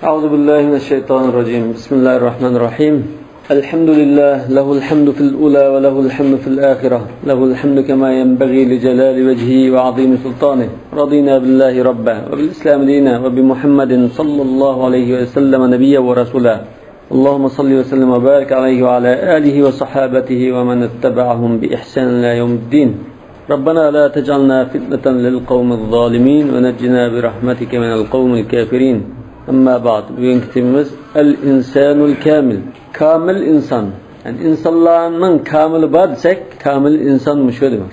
أعوذ بالله من الشيطان الرجيم. بسم الله الرحمن الرحيم. الحمد لله له الحمد في الأولى وله الحمد في الآخرة، له الحمد كما ينبغي لجلال وجهه وعظيم سلطانه. رضينا بالله ربا وبالإسلام دينا وبمحمد صلى الله عليه وسلم نبيا ورسولا. اللهم صل وسلم وبارك عليه وعلى آله وصحابته ومن اتبعهم بإحسان إلى يوم الدين. ربنا لا تجعلنا فتنة للقوم الظالمين ونجنا برحمتك من القوم الكافرين. أما بعد، bugün kitabımız El-İnsanul Kamil. Kamil insan. Yani insanların kamili var desek, kamil insanmış öyle demek.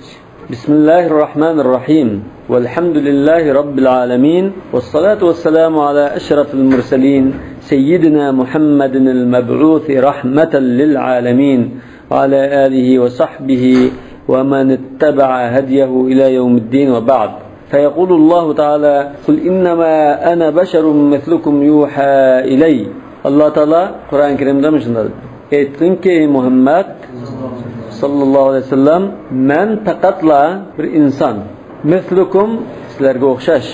Bismillahirrahmanirrahim. Velhamdülillahi Rabbil alemin. Vessalatu vesselamu ala eşrafil murselin. Seyyidina Muhammedin el-meb'uthi rahmeten lil alemin. Ve ala alihi ve sahbihi ve men itteba'a hediyehu ila yevmiddin ve ba'd. فيقول الله تعالى قل إنما أنا بشر مثلكم يوحى إلي. Allah Teala Kur'an-ı Kerim'de demiştir. Etkin ki Muhammed sallallahu aleyhi ve sellem men takatla bir insan. Mislukum sizlerge okşaş.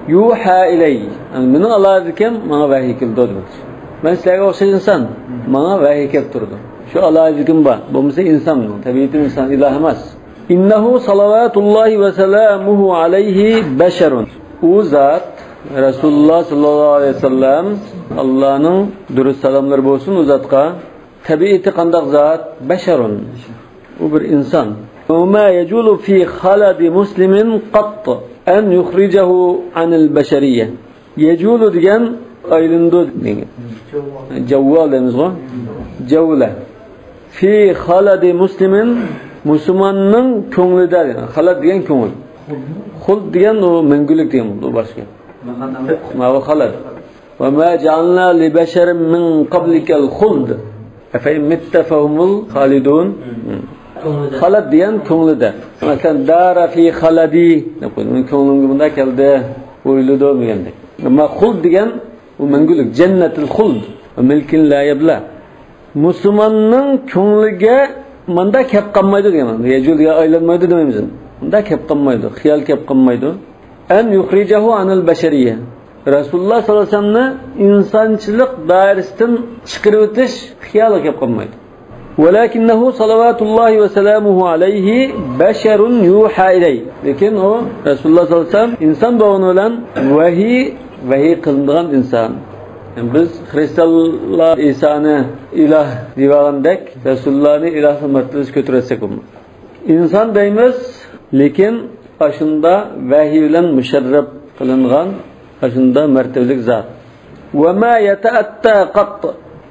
Yuha iley. Yani bunu Allah dedim bana vahiy kildi demektir. Ben sizlerge okşaş insan. Bana vahiy kildirdi. Şu Allah dedim ba. Bu mesela insan. Tabiatı insan ilahımız. İnnehu salavatullahi ve selamuhu aleyhi beşerun. O zat Resulullah sallallahu aleyhi ve sellem Allah'ın dürüst selamları olsun o zatka. Tabiati kandak zat beşerun. O bir insan. وَمَا يَجُولُ فِي خَلَدِ مُسْلِمٍ قَطَّ اَنْ يُخْرِجَهُ عَنِ الْبَشَرِيَّةِ. Yeculu diyen ayrıldı. Cevval demiz o. Cevle. Fi haladi muslimin Müslümanın köngülü der. Yani. Halad diyen köngül. Huld diyen o mengülük diyen o başka. Ma ve halad. Ve ma cealna li beşerin min qablikel huld. Efendim mittefahumul halidun. Halad diyen köngülü der. Mesela dara fi haladi. Köngülün bunda geldi. Uylu doğmayandı. Ama huld diyen o mengülük. Cennetul huld. Ve milkin la yebla. Müslümanın köngülüge manda kep kalmaydı diyorum. Yecul ya aylanmaydı dememizin. Manda kep kalmaydı. Khiyal kep kalmaydı. En yukhrijahu anil beşeriye. Resulullah sallallahu aleyhi ve sellem'ne insançılık dairesinden çıkarıp ötüş khiyal kep kalmaydı. Velakinnehu salavatullahi ve selamuhu aleyhi beşerun yuha iley. Lakin o Resulullah sallallahu aleyhi ve sellem insan doğunu olan vahiy kılındığın insan. Yani biz Hristiyanlar İsa'nı ilah divanındek Resulullah'ını ilah mertebesi götüretsek olmaz. İnsan deyimiz lekin aşında vahiy ile müşerref kılıngan aşında mertebelik zat. Ve ma yetaatta qat.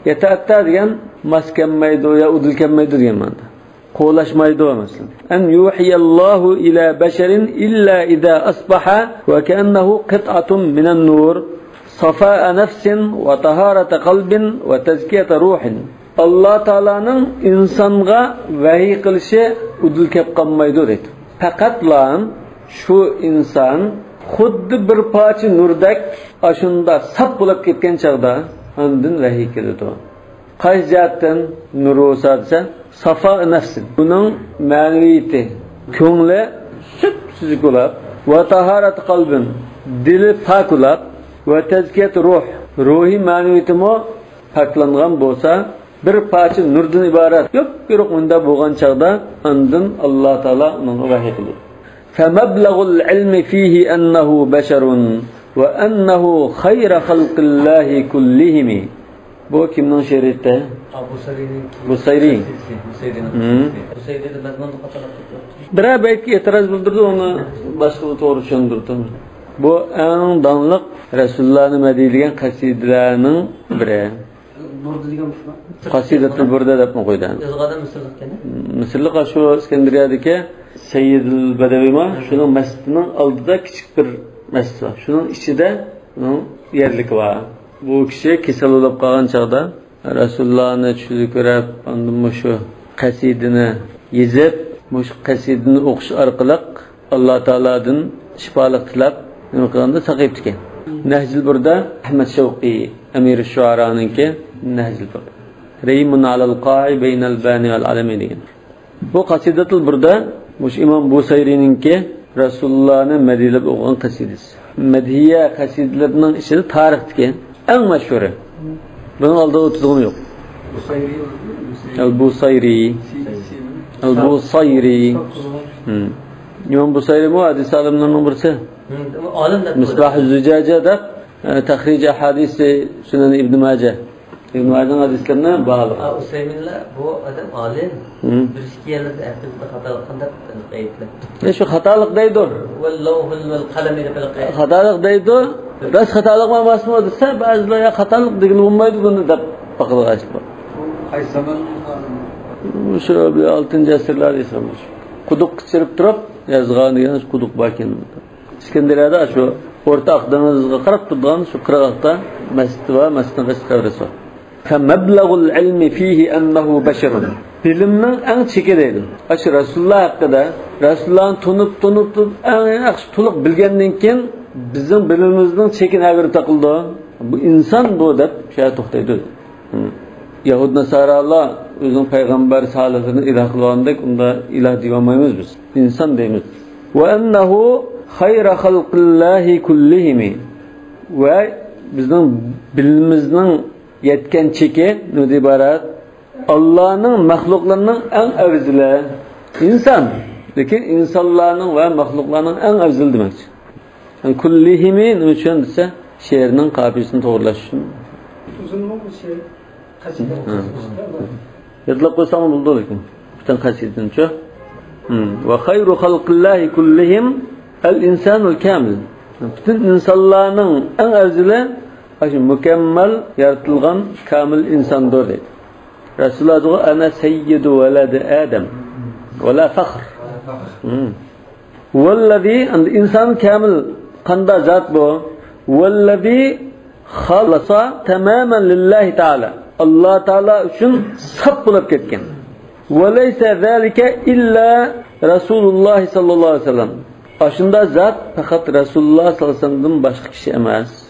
Yetaatta diyen maskenmeydi ya udilkenmeydi diyen manda. Qo'lashmaydi mesela. En yuhiyallahu ila beşerin illa iza asbaha ve keennehu qit'atun minen nur. Safa nefsin ve taharete kalbin ve tezkiyete ruhin. Allah Teala'nın insanga vahiy kılışı udul kep kalmaydı dedi. Fakat lan şu insan xuddi bir parça nurdek aşında sap bulup ketken çağda andın vahiy keldi. Qaysi jihatdan nur olsa desa safa nefsin. Bunun maneviyeti, ko'ngli süpsüzük olab ve taharete kalbin dili pak olab ve tezkiyet ruh, ruhi maneviyetimi paklangan bo'lsa, bir parça nurdan ibaret. Yok, yo'q unda bo'lgan chaqda andin Alloh taolo uni vahiy qildi. Famablagul ilmi fihi annahu basharun ve annahu khayra xalqillahi kullihim. Bu kimning she'rida? Busayri. Bir baytga e'tiroz bildirdi, uni boshqa to'g'ri tushuntirdi. Bu en danlıq Resulullah'ın mediyliğen kasidelerinin biri. Burda degan mı? Kasidetul Burda deb qo'ydi. Yazg'ada Misrlik ekan. Misrlik şu İskenderiyadagi Sayyidul Badavima şunun masjidining oldida kichik bir masjid var. Şunun ichida yerlik var. Bu kishi kasal bo'lib qolgan chaqda Resulullah'ni tushida ko'rib, shu qasidini yezib, shu qasidini o'qish orqali Alloh taoladan shifolik tilab nima qilganda saqayib ketgan. Nahjul Burda Ahmad Shawqi Amir-i Shuara'nınki Nahjul Burda. Reymun alal qa'i beynal bani vel alemi degan. Bu qasidatul Burda mush İmam Busayri'ninki Resulullah'ni madhiyalab o'qigan qasidasi. Madhiya qasidalarining ichida tarix degan en meşhuru. Bunun aldığı otuzluğum yok. El-Busayri. El-Busayri. İmam Busayri mu hadis alimlerinin birisi. Misbah-ı Zücace'de tahric hadisi Sünen İbn Mace. İbn Mace'nin hadislerine bağlı. Usaymin'le bu adam alim. Bir yerlerde hatalık qanday Şu hatalık deydi o. Hatalık deydi o. Ras hatalık mı basma dese bazıları ya hatalık degil olmaydı bunu da bakılır açtı. Ay zaman Şu bir 6. asırlar yaşamış. Kuduk çırıp durup yazgan diyen kuduk bakin. İskenderiye'de şu Orta Akdeniz'e qarab turgan şu qirg'oqda masjid va masjidning qabrasi. Famablag'ul ilmi fihi annahu basharun. Bilimning eng cheki deydi. Ash Rasululloh haqida Rasulullahni tunib eng yaxshi to'liq bilgandan keyin bizning bilimimizning cheki nagir taqildi. Bu inson bu deb shu to'xtaydi. Yahud Nasaralar o'zining payg'ambar solihini iloh qilgandek unda iloh deyamaymiz biz. İnson deymiz. Va annahu hayra xalqillahi kullihimi. Ve bizning bilimimizning yetken cheki nima iborat? Allah'ın mahluklarının en afzali insan. Lekin insonlarning va mahluklarning en afzali demek. Yani kullihimi nima uchun desa, she'rning qafiyasini to'g'rilash uchun. Uzun mu bu şey? Qasida. Yodlab qo'ysam bo'ldi lekin. Butun qasidani-chi. Va xayru xalqillahi kullihim el-insanul kamil. Bütün insanların en afzali aşı mükemmel yaratılgan kamil insandır dedi. Resulullah diyor ana seyyidu velad Adem ve la fakhr. Vellezî insan kamil qanda zat bu. Vellezî halasa tamamen lillahi Teala. Allah Teala üçün sap bulup ketken. Ve leyse zalike illa Resulullah sallallahu aleyhi ve sellem. Aşında zat fakat Resulullah sallallahu aleyhi ve sellem'den başka kişi emas.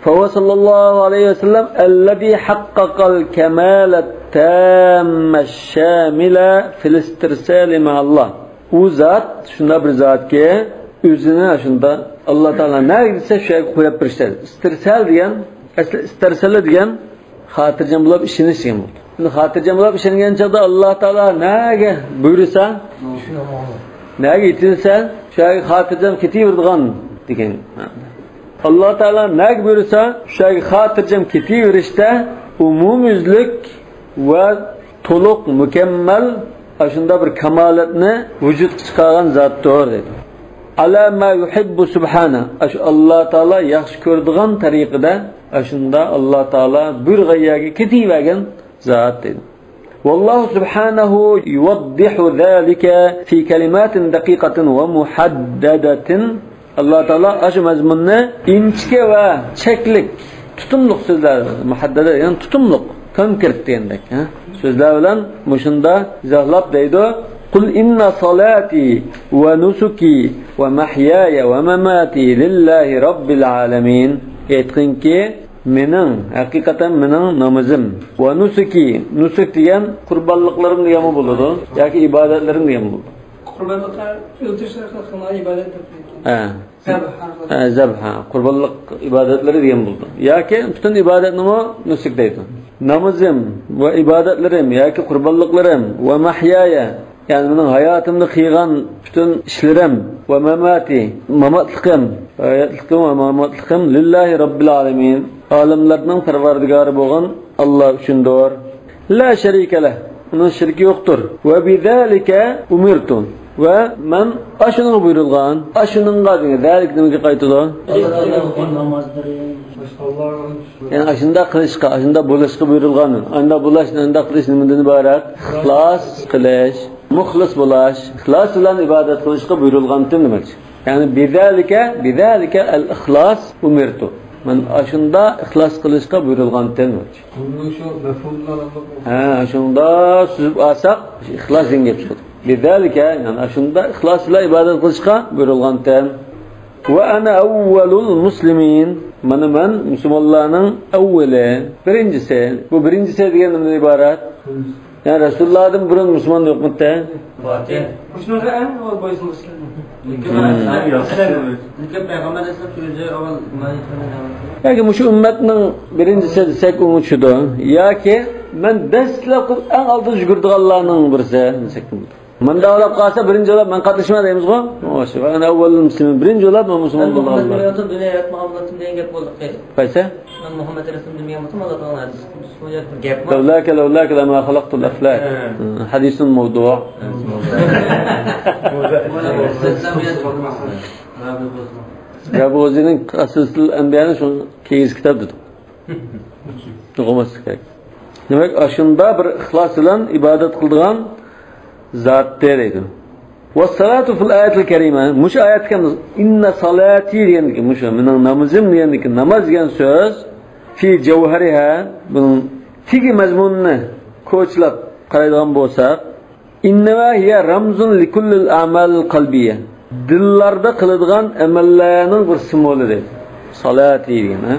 Fevve sallallahu aleyhi ve sellem ellezî hakkakal kemâlet tâmmeşşâmile filistirsâli ma'allah. O zat, şunda bir zat ki, özünü aşında Allah Teala ne gidse şöyle koyup bir şey. İstirsal diyen, istirsali diyen, hatırcam bulup işini şey oldu. Şimdi hatırcam bulup işini gelince Allah Teala ne buyurursa, ne gitinse, şöyle hatırcam ketiverdiğin diyen. Allah Teala ne buyurursa, şöyle hatırcam ketiverişte umumüzlük ve toluk mükemmel aşında bir kemaletini vücut çıkaran zattır dedi. Ala ma yuhibbu subhana. Allah Teala yaxshi ko'radigan tariqada aşında Allah Teala bir g'oyaga ketivergan zat dedi. Vallahu subhanahu yuwaddihu zalika fi kalimatin daqiqatin ve muhaddadatin. Allah Teala aşı mazmunni inchga va cheklik tutumliq so'zlar muhaddada yani tutumliq konkret degandek so'zlar bilan mushunda izohlab deydi. Qul inna salati wa nusuki wa mahyaya wa mamati lillahi rabbil alamin. Aytqinki mening haqiqatan mening namozim va nusuki nusuk degan qurbonliqlarim degan bo'ladi yoki ibodatlarim degan bo'ladi. Qurbanlıklar öldürüşler kılkına ibadet yapıyor. Zabha. Qurbonliq ibodatlari degan bo'ldi. Yoki butun ibodatni nusuk deydi. Namozim va ibodatlarim yoki qurbonliqlarim va mahyaya yani mening hayotimni qiygan butun ishlarim va mamati mamatliqim va mamatliqim lillahi robbil alamin. Alemlarning parvardigori bo'lgan Alloh uchundir. La sharika lah. Onun şirki yoktur. Ve bizalika umirtu. Ve men aşının buyurulgan, aşının qadını zalik nimaga qaytadi? Yani aşında qilishqa, aşında bo'lishqa buyurilgan. Anda bo'lash, anda qilish nimadan iborat? Ixlos qilish, muxlis bo'lash, ixlos bilan ibodat qilishqa buyurilgan demak. Yani bizalika al-ixlos umirtu. Men aşında ixlos qilishqa buyurilgan demak. Bunun şu mefhumlar aşında süzüp alsak ixlos dengep chiqadi. Bizalika yani aşında ixlos bilan ibodat qilishqa buyurilgan tem. Ve ana awwalul muslimin. Men musulmonlarning avvali, birincisi. Bu birincisi degan nimadan iborat? Yani Resulullah'dan burun musulmon yo'qmi-da? Fatih. Şunun en ol boysun Müslüman. yoki mushu ummatning birinchisi desak u shudir yoki men dastlab eng oldin yugurdiganlarning birisi desak manda olib qolsa birinchi bo'lib men qatnashman deymizku o'sha ana avval muslimin birinchi bo'lib musulmon bo'lganlar dunyo yaratmoqlatim degan gap bo'ldi qaysi man muhammad rasululloh degan bo'lsam alloh taolo gap لولاك لما خلقت الأفلاك حديث موضوع Ya bu o'zining asosli anbiyani shu keyiz kitob dedi. O'qimaslik kerak. Demak, ashunda bir ixlos bilan ibodat qiladigan zot deydi. Va salatu fil ayatil karima. Mush oyatga inna salati deganiki, mush mening namozim deganiki, namoz degan so'z fi jawhariha bunun tigi mazmunni ko'chlab qaraydigan bo'lsak, inna hiya ramzun likullil a'mal qalbiyya. Dillarda qiladigan amallarning bir simvoli deydi. Salati degan, ha?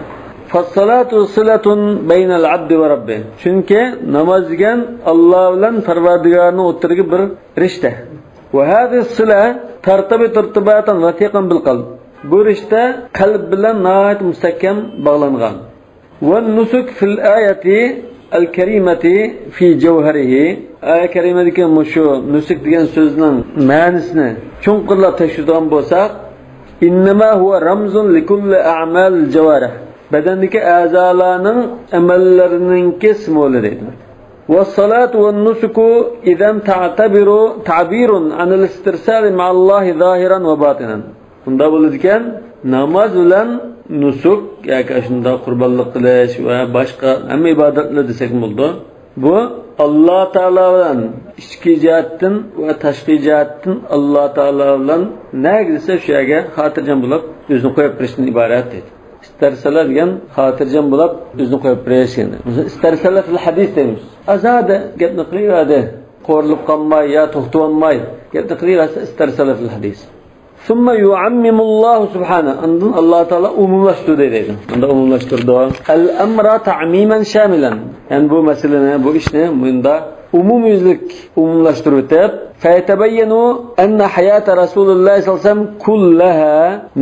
Fas-salatu silatun baynal abdi va rabbi. Chunki namoz degan Alloh bilan Parvardigorning o'rtadagi bir rishta. Va hadhihi sila tartabit irtibatan watiqan bil qalb. Bu rishta qalb bilan nihoyat mustahkam bog'langan. Va nusuk fil ayati al-karimati fi jawharihi. Ayat karimadagi mushu nusuk degan so'zning ma'nosini chunqurlab tekshirgan bo'lsak, innama huwa ramzun likulli a'mal jawarih. Badandagi a'zolarning amallarining simvoli deydi. Was-salatu wan-nusuku idan ta'tabiru ta'birun 'an al-istirsal ma'a Alloh zohiran va botinan. Bunda bo'ladigan namoz bilan nusuk yoki shunda qurbonlik qilish va boshqa hamma ibodatlar desak bo'ldi. Bu Alloh taolo bilan ichki jihatdan va tashqi jihatdan Alloh taolo bilan nagisa shu yerga xotirjam bo'lib o'zini qo'yib berishdan iborat deydi. İsterseler degan xotirjam bo'lib o'zini qo'yib berish endi. İsterseler fil hadis deymiz. Azada gapni qilyapti. Qo'rilib qolmay yo to'xtab olmay gapni qilyapti isterseler fil hadis. Summa yu'ammimu Alloh subhanahu andın Alloh taolo umumlashtirdi deydi. Unda umumlashtirdi. Al-amra ta'miman shamilan. Yani bu masalani, bu ishni bunda umumiylik umumlashtirib o'tib, faytabayyanu anna hayata Rasululloh sallallohu alayhi vasallam kullaha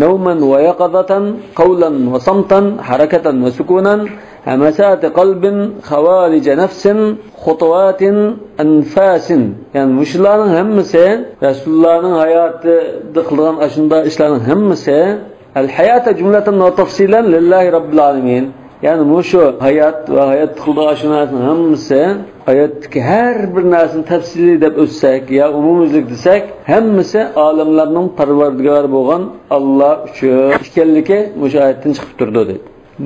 nawman wa yaqadatan, qawlan wa samtan, harakatan wa sukunan, hamasat qalbin, khawalij nafsin, khutuwatin, anfasin. Yani muşlarning hammasi Rasulullohning hayotida qilgan ashunda ishlarning hammasi al-hayata jumlatan wa tafsilan lillahi robbil alamin. Yani mushu hayot va hayot qilgan ashunasning hammasi hayotdagi har bir narsani tafsili deb o'tsak ya umumiylik desak, hammasi olamlarning parvardigori bo'lgan Alloh uchun ekanligi mushu oyatdan chiqib turdi dedi.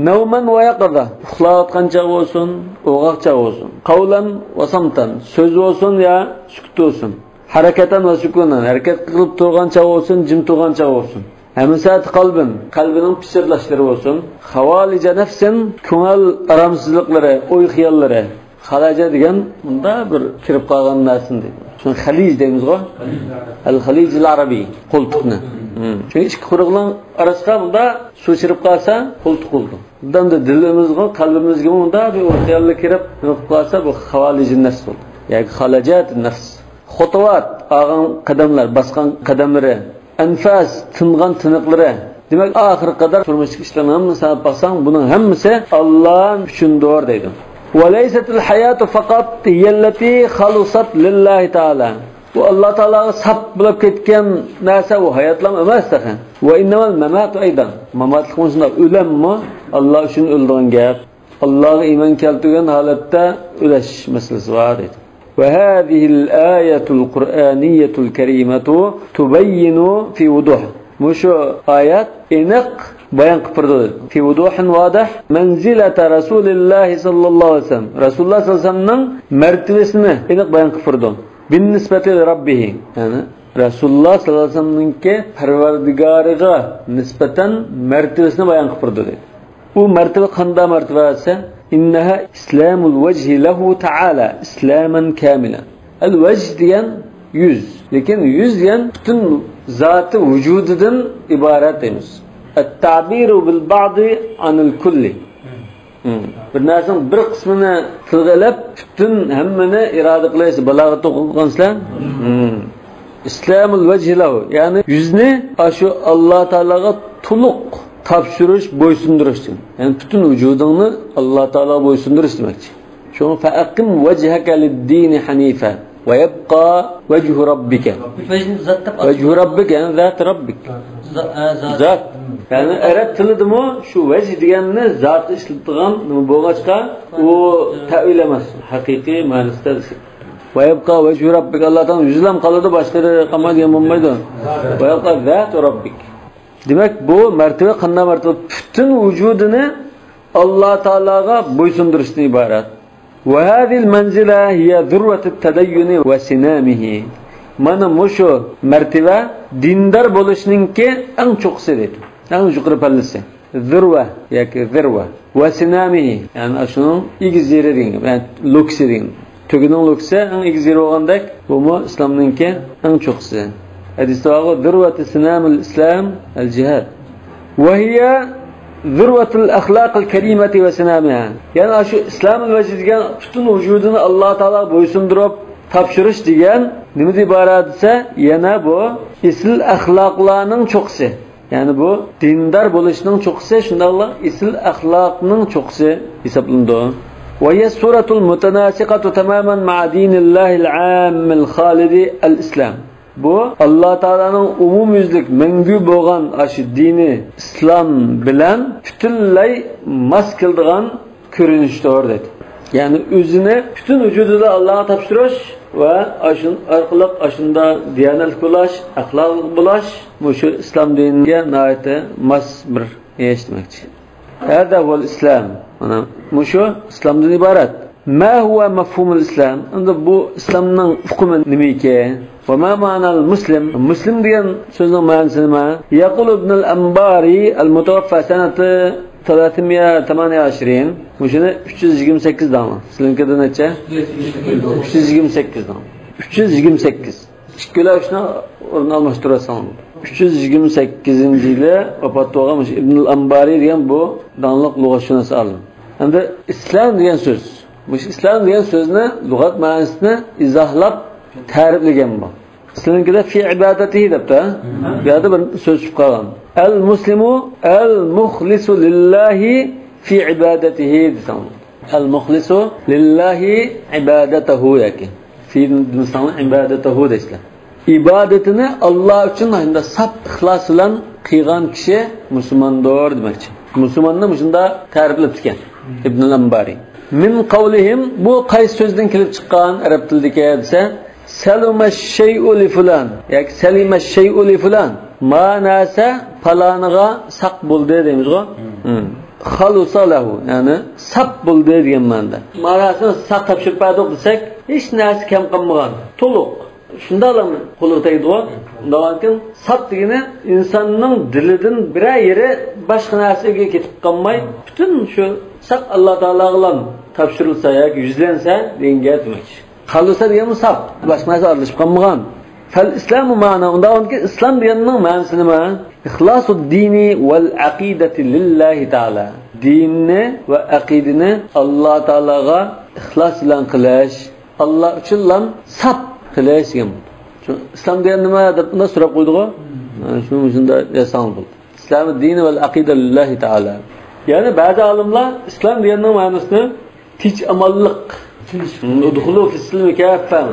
Nawman va yaqada, uxlayotgancha bo'lsin, o'g'aqcha bo'lsin, qawlan va samtan, so'z bo'lsin ya sukut bo'lsin, harakatan va sukunan, harakat qilib turgancha bo'lsin, jim turgancha bo'lsin. Hamasat qalbin, qalbining pichirlashlari bo'lsin, xavalija nafsin, ko'ngil aramsizliklari, o'y xiyollari. Xalaja degan bunda bir kirib qolgan narsa deydi. Shuni xalij deymiz-ku. Al-xalij al-arabiy, qo'ltiqni. Chunki ikki quruqning orasida bunda suv chirib qolsa, qo'ltiq bo'ldi. Bundan da dilimizga, qalbimizga bunda bir o'rtayoqlik kirib qolsa, bu xavalij nafs bo'ldi. Yoki xalajat nafs. Xutuvat, og'an qadamlar, basgan qadamlari, anfas, tingan tiniqlari. Demak, oxir qadar turmushlik ishlarning hammasini olib baxsang, buning hammasi Alloh uchundir deydi. وَلَيْسَتِ الْحَيَاةُ فَقَطْ هِيَ الَّتِي خَلُصَتْ لِلَّهِ تَعَالَى. Bu Alloh taologa sap bo'lib ketgan narsa bu hayotlar emas taxan. Va innamal mamatu aydan. Mamatlik bo'lsa o'lammi? Alloh uchun o'ldigan gap. Allohga iymon keltirgan holatda o'lash masalasi bor edi. Va hadhihi al-ayatul qur'aniyatul karimatu tubayyinu fi wuduh. Mushu oyat aniq bayon qilib turdi. Fi wuduhin vodih manzilata Rasululloh sallallohu alayhi vasallam. Rasululloh sallallohu alayhi vasallamning martabasini aniq bayon qilib turdi. Bin nisbati rabbih. Yani Rasululloh sallallohu alayhi vasallamning Parvardigoriga nisbatan martabasini bayon qilib turdi. Bu martaba qanday martaba esa? Innaha islamul vajhi lahu ta'ala islaman kamilan. Al-vajh degan yuz. Lekin yuz degan butun zati vujudidan iborat deymiz. At-ta'biru bil ba'di anil kulli. Bir narsaning bir qismini tilg'alab, butun hammani iroda qilish balog'at o'qigansizlar. İslamul vecilahu yani yüzünü aşı Allah Teala'ya tuluk tapşırış, boysunduruş. Yani bütün vücudunu Allah Teala boysunduruş demekçi. Şunu fa'akim vechheke lid-dini hanife ve yebqa vechu rabbike. Vechu rabbike yani zat rabbik. Zat. Yani Arap tilida mı şu vecih deganni zat işletigan nima bo'lg'achqa u ta'vil emas, haqiqiy ma'nosida. Ve yebqa vechu rabbik Allohdan yüzlam qoladi, boshqa qolmaydi degan bo'lmaydi. Ve yebqa zat rabbik. Demek bu mertebe qanday mertebe bütün vücudunu Allah Teala'ga boysundurishdan ibarat. Ve hadhihi manzila hiya zurratut tadayyun ve sinamihi. Mana mushu mertebe dindar bo'lishninki eng cho'qisi deydi. Eng yuqori pallasi. Zurva yoki zirva ve sinamihi. Yani shunun egiz yeri degan, yani loksi degan. Tugining loksi eng egiz yeri bo'lgandek, bu islomninki eng cho'qisi. Hadisda var zirvatu sinamul islam al-jihad. Ve hiye zirvatul ahlakul kerimeti ve sinamiha. Yani şu İslam'ın vecihdigen bütün vücudunu Allah Teala boysundurup tapşırış diyen nima ibarat ise yana bu isil ahlaklarının çoğusu. Yani bu dindar bo'lishning çoğusu, shundaqla isil ahlakının çoğusu hesaplandı. Ve hiye suratul mutanasiqatu tamamen ma'a dinillahil ammil khalidi al-islam. Bu Allah Teala'nın umumyüzlük mengü bo'lgan aşı dini İslam bilen bütünlay mas kıldıgan ko'rinishdir dedi. Yani özüne bütün vücuduyla Allah'a tapşırış ve aşın arkalık aşında diyanetlik bulaş, ahlaklık bulaş bu şu İslam dinine naite mas bir iş demekçi. Hada huvel İslam. Bu şu İslam'dan ibaret. Ma huwa mafhumul İslam? Bu İslam'ın hukmu nimiki? Ve ma ma'nal muslim? Muslim diyen sözün manası nima? Yaqul ibn al-Anbari al-mutawaffa senati 328. Bu şunu 328 dama. Sizlinkide neçe? 328 dama. 328. İkkiler şuna orun almıştırasan. 328. yılı vefat olmuş İbn al-Anbari diyen bu danlık lügatşunası alın. Hem de İslam diyen söz. Bu İslam diyen sözüne lügat manasını izahlap tariflegen bu. Sizlinkide fi ibadetihi depte. Ya da bir söz çıkaran. El muslimu el muhlisu lillahi fi ibadetihi desem. El muhlisu lillahi ibadetehu yaki. Fi insanın ibadetehu desler. İbadetini Allah için aynı sap ihlas ile kıygan kişi Müslümandır demekçi. Müslümanın dışında tariflep çıkan İbn Ambari. Min kavlihim bu qaysi sözden kelib chiqqan arab tilidagi desa salima shay'u li fulan yoki salima shay'u li fulan ma'nasi falaniga saq bo'ldi deymiz-ku. Khalusa lahu yani sap bo'ldi degan ma'noda. Ma'nosini saq topshirib berdik desak, hech narsa kam qolmagan, to'liq. Shundaqmi qo'lga tegdi-ku. Undan sap degani insonning dilidan bir yeri boshqa narsaga ketib qolmay, butun shu saq Allah Taola'ga tapşırılsa yoki yuzlansa degan gap demak. Qalsa degan sap, boshqa narsa aralashib qolmagan. Fal islamu ma'na undaki islom deganning ma'nosi nima? İhlasud dini vel aqidati lillahi Taala. Dinni ve aqidini Allah Taolaga ixlos bilan qilish, Allah uchun ham sap qilish degan. Shu islom degan nima deb unda so'rab qo'ydik-ku. Shuning uchunda yasan bo'ldi. İslamud dini vel aqida lillahi Taala. Yani bazı alimler İslam diyeninin manasını tinch amallik. Udkhulu fis-silmi kaffan.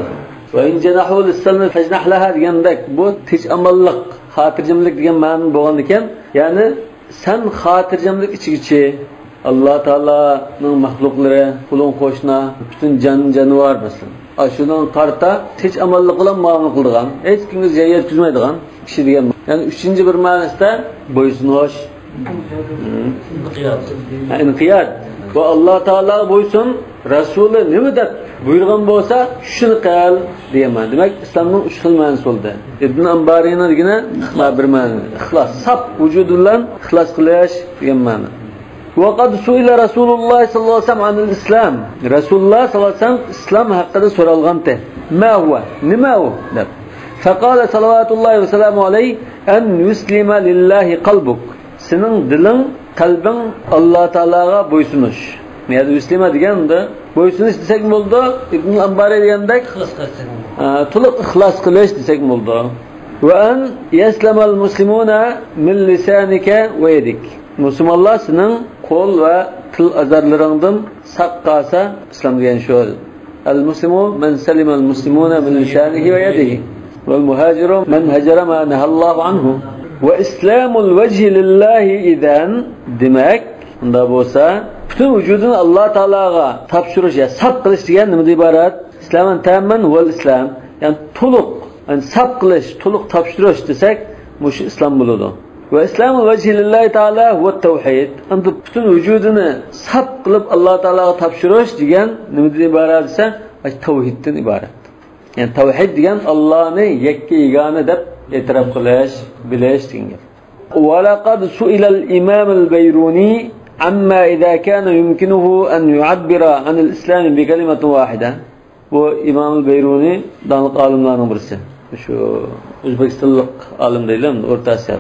Ve in janahu lis-silmi fajnah laha degandek bu tinch amallik, xotirjamlik degan ma'no bo'lgan ekan. Yani sen xotirjamlik ichigichi Allah Taolaning mahluqlari, qulun qo'shna, butun jonivor masalan. Ashunun qarta tinch amallik bilan muomala qilgan, hech kimga zarar yetkazmaydigan kishi degan. Yani üçüncü bir ma'nosida bo'ysunish İnqiyat ve Allah Teala boysun Resulü nima deb buyurgan bo'lsa shuni qil deyman. Demak İslamning uch xil ma'nosi bo'ldi. Ibn Ambarining degani bir ma'no, ixlos, sap vujud bilan ixlos qilish degan ma'no. Ve qad suila Rasululloh sallallohu alayhi vasallam anil islam. Rasululloh sallallohu alayhi vasallam islom haqida so'ralganda, "Ma huwa? Nima u?" deb. Faqala sallallahu ve sellamu alayhi an yuslima lillahi qalbuk. Senin dilin, kalbin Allah Teala'ga boysunuş. Yani Müslüman deganda bo'ysunish desak bo'ldi. Ibn Ambari degandek ixlos qilsin. to'liq ixlos qilish desak bo'ldi. Va an yaslamal muslimuna min lisanika va yadik. Musulmonlar sening qo'l va til azarlaringdan saq qolsa islom degan shu. Al muslimu man salima al muslimuna min lisanihi va yadihi. Wal muhajiru man hajara ma nahallahu anhu. Wa islamul vajhi lillahi idan demak unda bo'lsa bütün vücudunu Allah Teala'ga tapşırış ya sap kılıç diyen ne ibaret? İslam'ın tamamen vel İslam. Yani tuluk, yani sap kılıç, tuluk tapşırış desek bu İslam buludu. Ve İslam'ın vecihi lillahi Teala ve tevhid. Yani bütün vücudunu sap kılıp Allah Teala'ga tapşırış diyen ne ibaret ise tevhidden ibaret. Yani tevhid diyen Allah'ını yekke yegane de itiraf kılıç, bileş diyen. Ve laqad su'ilal imamul Beyruni amma idza kana yumkinuhu an yu'abbira an al-islam bi kalimatin wahida. Bu İmam Beyruni danlık alimlerden birisi. Şu Özbekistanlık alim değilim, Orta Asya.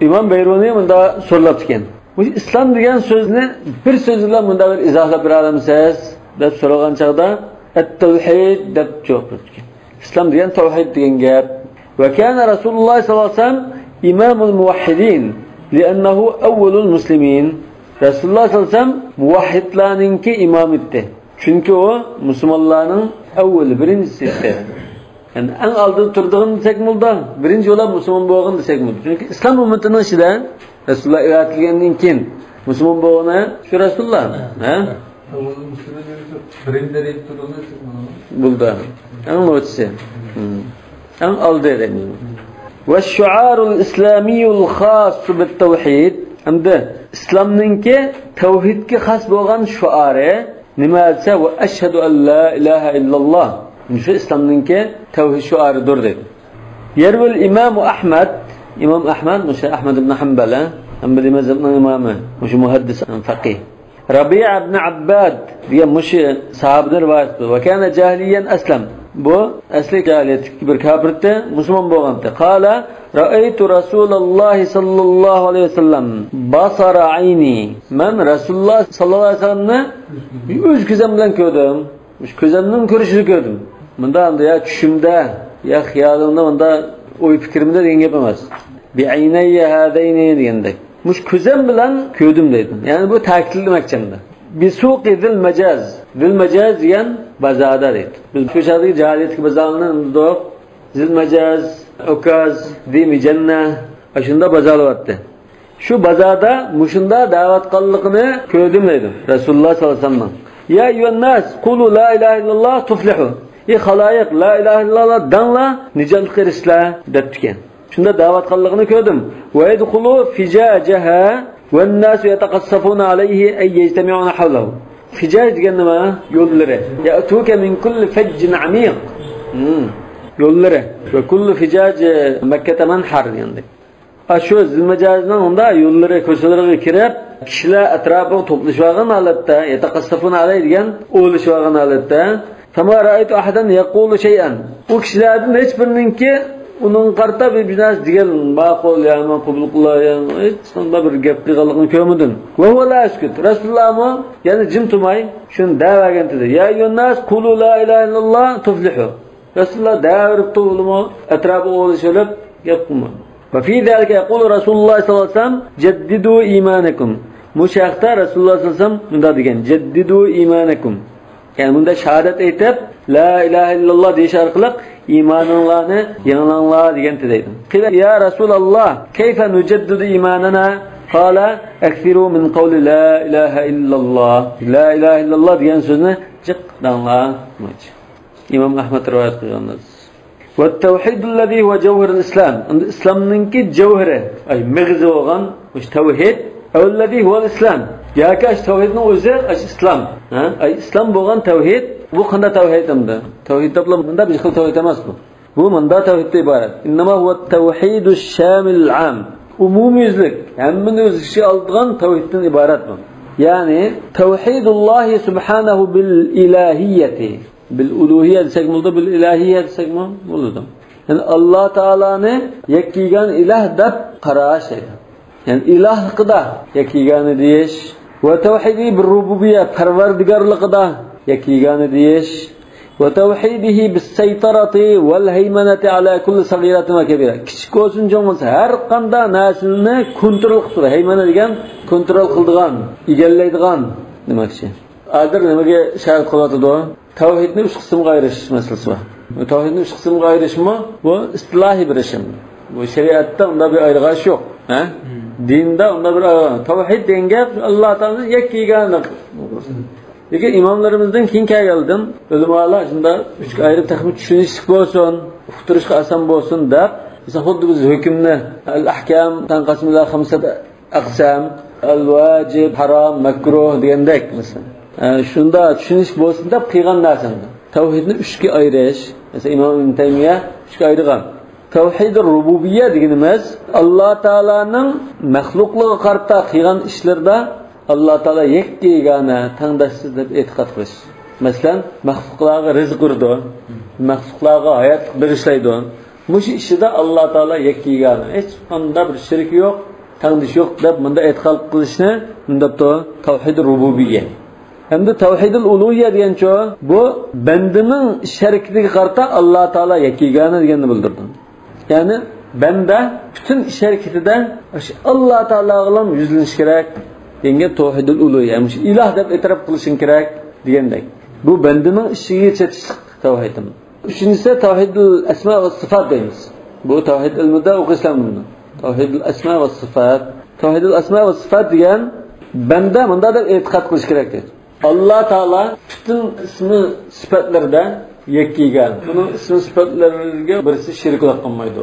İmam Beyruni bunda so'rlab ekan. Bu islom degan so'zni bir so'z bilan bunda bir izohlab bera olamsiz deb so'ragan chaqda at-tauhid deb javob bergan. Islom degan tauhid degan gap. Va kana Rasululloh sollallohu alayhi vasallam imamul muvahhidin li'annahu awwalul muslimin. Rasululloh sallallohu alayhi vasallam muvahhidlarninki imom etdi. Chunki o musulmonlarning avvali birinchisi edi. Yani en aldın turduğun desek mulda birinci olan musulmon bo'lgan desek mulda. Chunki islom ummatining ichida Rasululloh yaratgandan keyin musulmon bo'lgani shu Rasululloh. Ha? Birinci deyip turduğunu bulda. En muhtisi. En aldı edin. Ve şuarul İslamiyul khas bit tevhid. Hamda İslamninki tevhidga xos bo'lgan shuari nima desa va ashhadu an la ilaha illalloh. Shu İslamninki tevhid shuaridir dedi. Yervel İmam Ahmad, İmam Ahmad, Musa Ahmad ibn Hanbal, Hanbali mazhabning imomi, shu muhaddis, faqih. Rabi' ibn Abbad diye mushi sahabedir rivoyat qildi. Va kana jahiliyan aslam. Bu asli jahiliyat bir kafirdi, musulmon bo'lganda. Qala ra'aytu Rasululloh sallallohu alayhi vasallam basara ayni. Men Rasululloh sallallohu alayhi vasallamni o'z ko'zim bilan ko'rdim. O'z ko'zimning ko'rishini ko'rdim. Bunda ya tushimda, ya xiyolimda, bunda o'y fikrimda degan gap emas. Bi aynayya hadayni degandek. Mush ko'zim bilan ko'rdim dedim. Ya'ni bu ta'kidlamoqchimda. Bi suqi zil majaz. Zil majaz degan bazada deydi. Biz shu shadagi jahiliyatga bazalni undoq zil majaz, ukaz, dimi janna, shunda bazalyapti. Shu bazada mushunda da'vat qilganligini ko'rdim dedim. Rasululloh sollallohu alayhi vasallam. Ya ayyuhan nas qulu la ilaha illalloh tuflihu. Ey xaloyiq la ilaha illalloh dangla nijot qilishlar debdikan. Shunda da'vat qilganligini ko'rdim. Va yadkhulu fijajaha wan nas yataqassafuna alayhi ay yajtami'una hawlahu. Fijaj degan nima? Yo'llari. Ya'tuka min kulli fajjin amiq. Yo'llari. Va kullu fijaj Makkah manhar degandik. Shu zilmajazning unda yo'llari ko'chalariga kirib, kishilar atrofiga to'plashgan holatda, yataqassafuna alayhi degan o'lishgan holatda, fama ra'aytu ahadan yaqulu shay'an. U kishilardan hech birininki uning qarta bir binas degan ma'qul yani qabul qilgan hech qanday bir gap qilganligini ko'rmadim. Va huwa la askut. Rasululloh yani jim turmay shuni da'vagan dedi. Ya ayyuhannas qulu la ilaha illalloh tuflihu. Rasululloh da'virib turulmo atrofi o'lishib gap qilma. Va fi zalika yaqulu Rasululloh sallallohu alayhi vasallam jaddidu iymanakum. Mushaqta Rasululloh sallallohu alayhi vasallam bunda degan jaddidu iymanakum. Yani bunda shahodat aytib la ilaha illalloh deyish orqali iymoninglarni yangilanglar degan deydi. Qila ya Rasululloh kayfa nujaddidu iymanana? Qala akthiru min qawli la ilaha illalloh. La ilaha illalloh degan so'zni jiqdanglar. İmam Ahmad rivoyat qilganlar. Va tavhid allazi huwa jawhar al-islam. İslamninki jawhari, ay mig'zi bo'lgan o'sha tavhid, allazi huwa al-islam. Yakash tavhidning o'zi islom. Ay islom bo'lgan tavhid, bu qanday tavhid endi? Tavhid bilan bunda bir xil tavhid emas bu. Bu bunda tavhiddan iborat. Innama huwa at-tawhidush shamil am. Umumiylik, hammani o'z ichiga oladigan tavhiddan iborat bu. Ya'ni tavhidulloh subhanahu bil ilahiyyati. Bil uluhiyya desek bo'ldi, bil ilahiyya desek bo'ldi. Yani Allah Teala'ni yakkigan ilah deb qarash edi. Yani ilah haqida yakkigani deyish, va tavhidi bir rububiyya parvardigarligida yakigani deyish va tavhidihi bis saytarati val haymanati ala kulli saghiratin va kabira kichik bo'lsin cho'ng bo'lsa har qanday narsani kontrol qiladi. Haymana degan kontrol qiladigan, egallaydigan demakchi. Hozir nimaga shart qilyotdi? Tavhidni 3 qismga ayirish masalasi bor. Tavhidni 3 qismga ayirishmi? Bu istilohiy bir ishim. Bu shariatda unda bir ayrilish yo'q, ha? Dinda unda bir tavhid degan gap Alloh taolaning yakkigani. Lekin imomlarimizdan keyin keldim, ulamolar shunda 3 ga ayirib taxmin tushunishlik bo'lsin, uqtirishga oson bo'lsin deb, biz xuddi biz hukmni al-ahkam tanqasimlar 5 aqsam, al-vajib, harom, makruh degandek masalan. Shunda tushunish bo'lsin deb qilgan narsani. Tavhidni 3 ga ayirish, masalan Imom Ibn Taymiya 3 ga ayirgan. Tavhid rububiyya deganimiz Alloh taolaning maxluqligiga qarata qilgan ishlarda Alloh taolo yakkigana tangdashsiz deb e'tiqod qilish. Masalan, maxluqlarga rizq urdi, maxluqlarga hayot berishlaydi. Mush ishida Alloh taolo yakkigana, hech qanday bir shirk yo'q, tangdish yo'q deb bunda e'tiqod qilishni bundabto tavhid rububiyya. Hamda tavhidul uluhiyya degancha bu bandaning sharikligi qarata Alloh taolo yakkigana deganni bildirdi. Ya'ni banda bütün ish harakatida Alloh taologa bilan yuzlanish kerak. Denga tavhidul uluhiyya, iloh deb e'tirof qilishing kerak degandek. Bu bandaning ishiga chetishlik tavhidim. Uchinchisi tavhidul asma va sifat deymiz. Bu tavhid ilmida o'qishlanadi. Tavhidul asma va sifat. Tavhidul asma va sifat degan banda bunda deb e'tiqod qilish kerak deydi. Alloh taolo bütün ismi sifatlarda yakkigan. Buning ismi sifatlariga birisi shirk qilmaydi.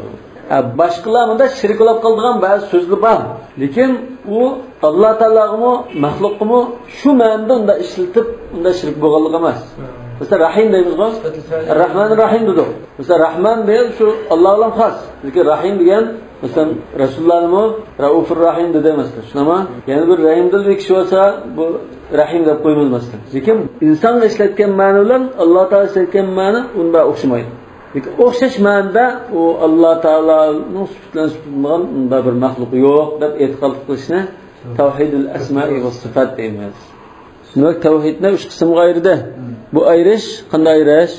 Boshqalar bunda shirk qiladigan ba'zi so'zlar bor. Lekin u Alloh taologa maxluqmi shu ma'noda unda ishlatib, unda shirk bo'lganligi emas. Mesela Rahim deymiz-ku. Rahman Rahim dedi. Mesela Rahman degan shu Alloh bilan xos. Lekin Rahim degan mesela Rasulullohmi Raufur Rahim dedi mesela. Shunama? Yana bir Rahim dil bir kishi bo'lsa, bu Rahim deb qo'ymaymiz mesela. Lekin inson ishlatgan ma'no bilan Alloh taolo ishlatgan ma'no unda o'xshamaydi. Lekin o'xshash ma'noda u Alloh taoloning sifatlangan unda bir maxluq yo'q deb e'tiqod qilishni tavhidul asma'i va sifat deymiz. Demak tavhidni 3 qismga ayirdi. Bu ayirish qanday ayirish?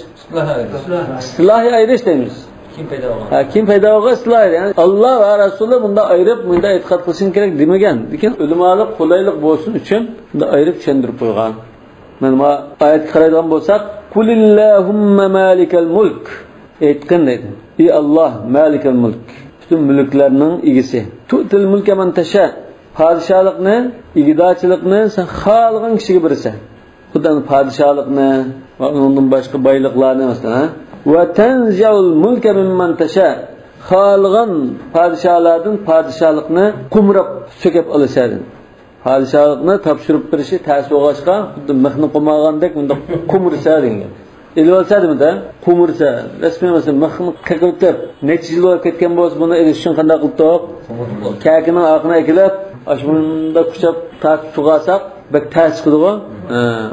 Istilohiy ayirish deymiz. Kim paydo bo'lgan? Kim paydo bo'lgan istilohiy. Ya'ni Alloh va Rasuli bunda ayirib, bunda e'tiqod qilishing kerak demagan. Lekin ulamolar qulaylik bo'lsin uchun bunda ayirib tushuntirib qo'ygan. Mana oyatga qaraydigan bo'lsak, "Kulillahumma malikal mulk" aytgan deydi. Ey Alloh, malikal mulk. Bütün mulklarning egisi. Tu'til mulka man tasha. Padişahlıkni, igidorchilikni sen xohlagan kishiga berasan. Xudoning padişahlıkni va undan boshqa boyliqlarni masalan, va tanzul mulka mimman tasha. Xohlagan padişahlardan padişahlıkni qumrab so'kib olasan. Padişahlıkni topshirib berishi ta'sir o'g'ashqa, xuddi mixni qilmagandek bunda qumursa degan. Elolsadimi da? Qumursa, rasmiy masalan mixni qaqiltib, necha yil bo'lib ketgan bo'lsa, buni elish uchun qanday qilib, kakining oqini ekilib Aşmında kuşap tuğasak bek ters kıldığı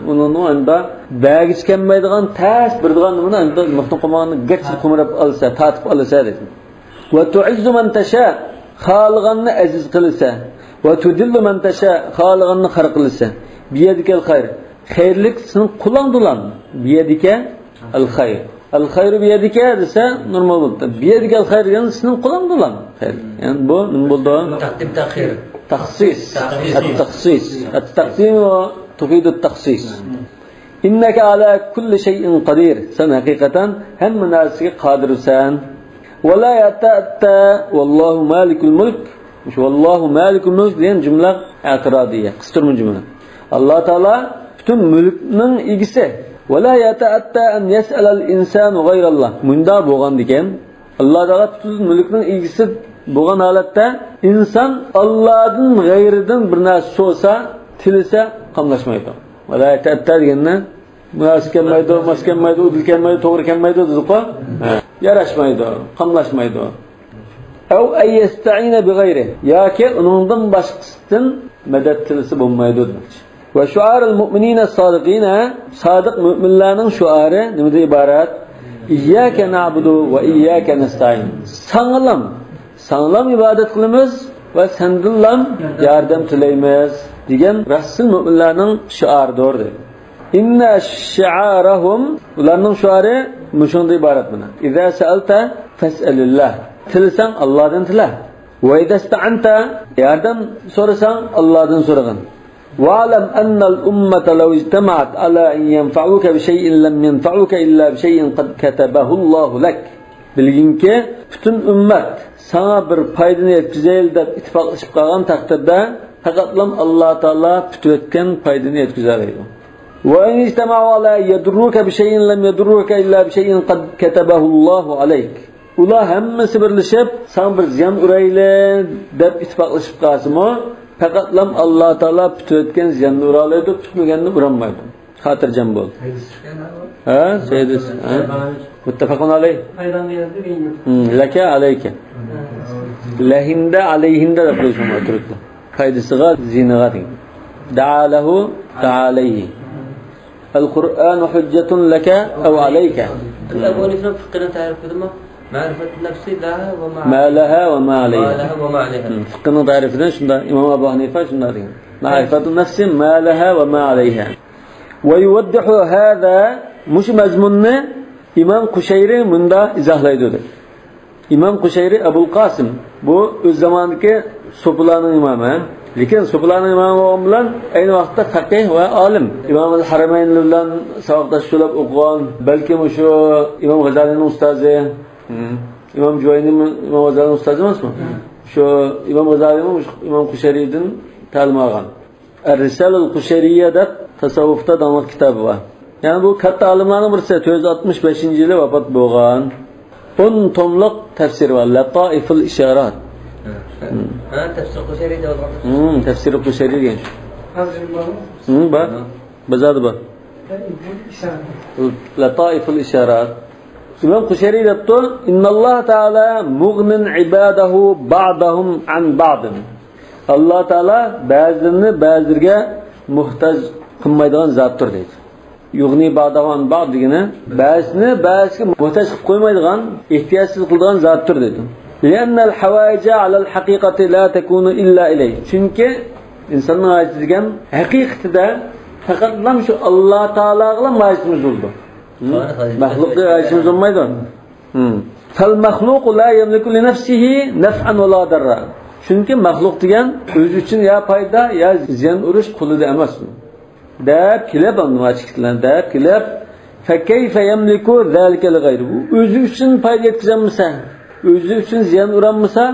onun anda bagi çıkamaydigan ters birdigan bunu anda muhtun qomağını geçir kumrab alsa tatib alsa dedim. Ve tu'izzu man tasha xalqanni aziz qilsa ve tudillu man tasha xalqanni xar qilsa biyadikel xayr. Xayrlik senin qulangdilan biyadike al xayr. Al xayru biyadike desa normal bo'ldi. Biyadikel xayr yani senin qulangdilan xayr. Yani bu nima bo'ldi? Taqdim ta'khir. تخصيص التقسيم تفيد التخصيص إنك على كل شيء قدير سن حقيقة هم ناسك قادر سان ولا يتأتى والله مالك الملك مش والله مالك الملك دين جملة اعتراضية قصر من جملة الله تعالى bütün mülkünün ilgisi ولا يتأتى أن يسأل الإنسان غير الله من دا boğan diken Allah Teala bütün mülkünün ilgisi bo'lgan holatda inson Allohdan g'ayridan bir narsa so'sa, tilisa qamlashmaydi. Valayatda deganni munosib kelmaydi, mos kelmaydi, udil kelmaydi, to'g'ri kelmaydi dedi-ku. Yarashmaydi, qamlashmaydi. Aw ayasta'ina bi g'ayri. Yoki uningdan boshqasidan madad tilisi bo'lmaydi demoqchi. Va shu'arul mu'minina sodiqina, sodiq mu'minlarning shuari nimadan iborat? İyyâke na'budu ve iyyâke nestaîn. Sağlam ibadet kılımız va sendillam yordam tilaymiz degan rasul mu'minlarning shioridir dedi. Inna shi'arahum ularning shiori mushunday iborat mana. Idza sa'alta fas'alillah. Tilsang Allohdan tila. Va idza ista'anta yordam so'rasang Allohdan so'ragin. Wa'lam anna al-ummata law ijtama'at ala an yanfa'uka bi shay'in lam yanfa'uka illa bi shay'in qad katabahu Allahu lak. Bilginki, bütün ummat sana bir foydani yetkazayli deb ittifoqlashib qolgan taqdirda faqatlam Alloh taolo tutayotgan foydani yetkazadi. Wa in ijtama'u ala yadurruka bi shay'in lam yadurruka illa bi shay'in qad katabahu Allahu alayk. Ular hammasi birlashib sana bir ziyon urayli deb ittifoqlashib qolsa-mo, faqatlam Alloh taolo tutayotgan ziyonni uralaydi, tutmaganni uranmaydi. Xotirjam bo'l. Ha, Sayyidis. Ha? Muttafaqun alayh. Laka alayka. Lahinda alayhinda deb qo'yishim o'tiribdi. Faydasiga zinaga deng. Da'alahu ta'alayhi. Al-Qur'an hujjatun laka aw alayka. Abu Hanifa fiqhini ta'rif qildimi? Ma'rifat nafsi laha va ma laha va ma alayha. Ma laha va ma alayha. Fiqhini ta'rifida shunda Imom Abu Hanifa shunda degan. Ma'rifatu nafsi ma laha va ma alayha. Wa yuwaddihu hadha mush mazmunni İmam Kuşeyri bunda izahlaydı. İmam Kuşeyri Abul Qasim bu öz zamanındaki Sofularning imamı. Lekin Sofularning imamı bilan aynı vaqtda faqih va olim. İmam al-Haramayn bilan savoqdashib o'qigan, balki o'sha İmam G'azalining ustozi, İmam Juwayni İmam G'azalining ustozi emasmi? Shu İmam G'azali İmam Kuşeyridan ta'lim olgan. Ar-Risala al-Qushayriya deb tasavvufda davlat kitobi bor. Yani bu katta alimlarning birisi 465-yili vafot bo'lgan. 10 tomliq tafsir var. Lataiful isharat. Ha, tafsir Qushayri deyiladi. Tafsir Qushayri degan. Hazır Bor. Bizada bor. Lataiful isharat. İmam Qushayri debdi, "İnnalloh taala mughnin ibadahu ba'dahum an ba'din." Alloh taala ba'zilarini ba'zilariga muhtoj qilmaydigan zotdir deydi. Yughni ba'dahan ba'd degani ba'zini ba'ziga muhtoj qilib qo'ymaydigan, ehtiyotsiz qiladigan zotdir dedi. Li'annal hawaija 'alal haqiqati la takunu illa ilay. Chunki insonning ojizi degan haqiqatida faqat shu Alloh taologa majbur bo'ldi. Mahluqqa ajimiz olmaydi. Fal mahluq la yamliku li nafsihi naf'an wa la darra. Chunki mahluq degan o'zi uchun ya foyda ya ziyon urish qo'lida emas. Deb kelib anlashtiriladi. Kelib fa kayfa yamliku zalika li ghayri. O'zi uchun foyda yetkazamasa, o'zi uchun ziyon uranmasa,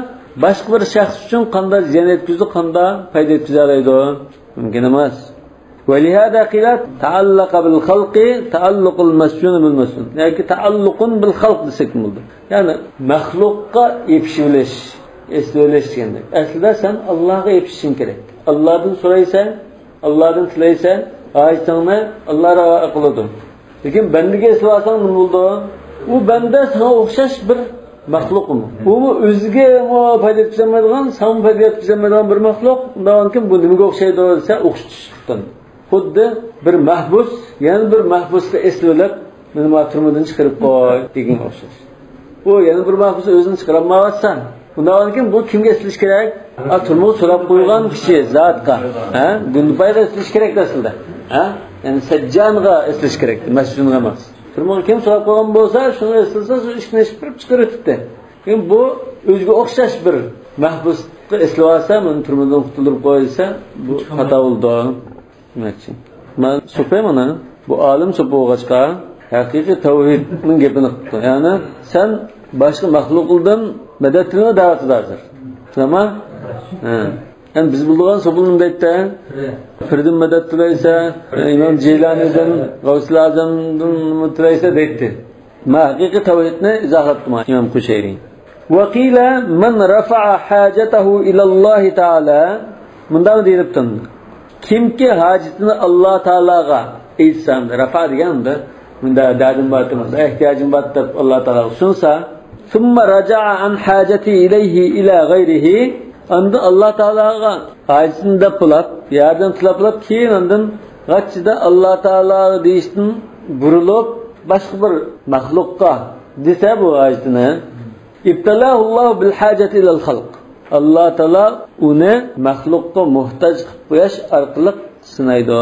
boshqa bir shaxs uchun qanday ziyon yetkazdi, qanday foyda yetkazadi? Mumkin emas. ولهذا قيل تعلق بالخلق تعلق المسجون بالمسجون. Yani تعلقun bil xalq desek bo'ldi. Yani mahluqqa yepishilish, eslaylish degandir. Aslida sen Allohga yepishing kerak. Allohdan so'raysan, Allohdan tilaysan, aytingni Alloh ravo qiladi. Lekin bandaga eslasang nima bo'ldi? U banda sana o'xshash bir mahluqmi? U o'ziga foyda yetkazmaydigan, sen foyda yetkazmaydigan bir mahluq. Undan kim bu nimaga o'xshaydi desa, o'xshatishdan. Xuddi bir mahbus, yana bir mahbusga eslanib, nima turmadan chiqarib qo'y degan o'xshash. U yana bir mahbus o'zini chiqarib olmasan, undan keyin bu kimga eslanish kerak? Turmuq so'rab qo'ygan kishi zotga, ha? Gunbayga eslanish kerak aslida. Ha? Yani sajjanga eslash kerak, masjidga emas. Turmuq kim so'rab qo'ygan bo'lsa, shuni eslasa, shu ishni chiqarib tutdi. Keyin bu o'ziga o'xshash bir mahbusga eslab olsa, uni turmuqdan qutulib qo'ysa, bu xato bo'ldi. Demakchi. Men so'payman, bu olim so'pog'achqa haqiqiy tavhidning gapini qildi. Ya'ni sen boshqa mahluqlardan madadini da'vat qilarsan. Tamam? Yani biz bulduğun sobulun deydi, Firdin medet tilaysa, İmam Ceylani'den, Gavs-ı Azam'dan tilaysa deydi. Ma hakiki tevhidini izahlattı İmam Kuşeyri. وَقِيلَ مَنْ رَفَعَ حَاجَتَهُ إِلَى اللّٰهِ تَعَالَى Bundan deyiliptin. Kim ki hacetini Allah Teala'ga eğitsem, rafa diyen de, bunda derdim batımızda, ihtiyacım battı Allah Teala sunsa, ثُمَّ رَجَعَ عَنْ حَاجَتِهِ إِلَيْهِ إِلَى غَيْرِهِ Anda Allah Teala'ga hacetini de pılap, yardım tılap, keyin andın gaççıda Allah Teala deyiştin burulup, başka bir mahlukka dese bu hacetini, İbtelâhullâhu bil hâceti ilal halk. Allah Taala uni maxluqqa muhtoj qilib qo'yish orqali sinaydi.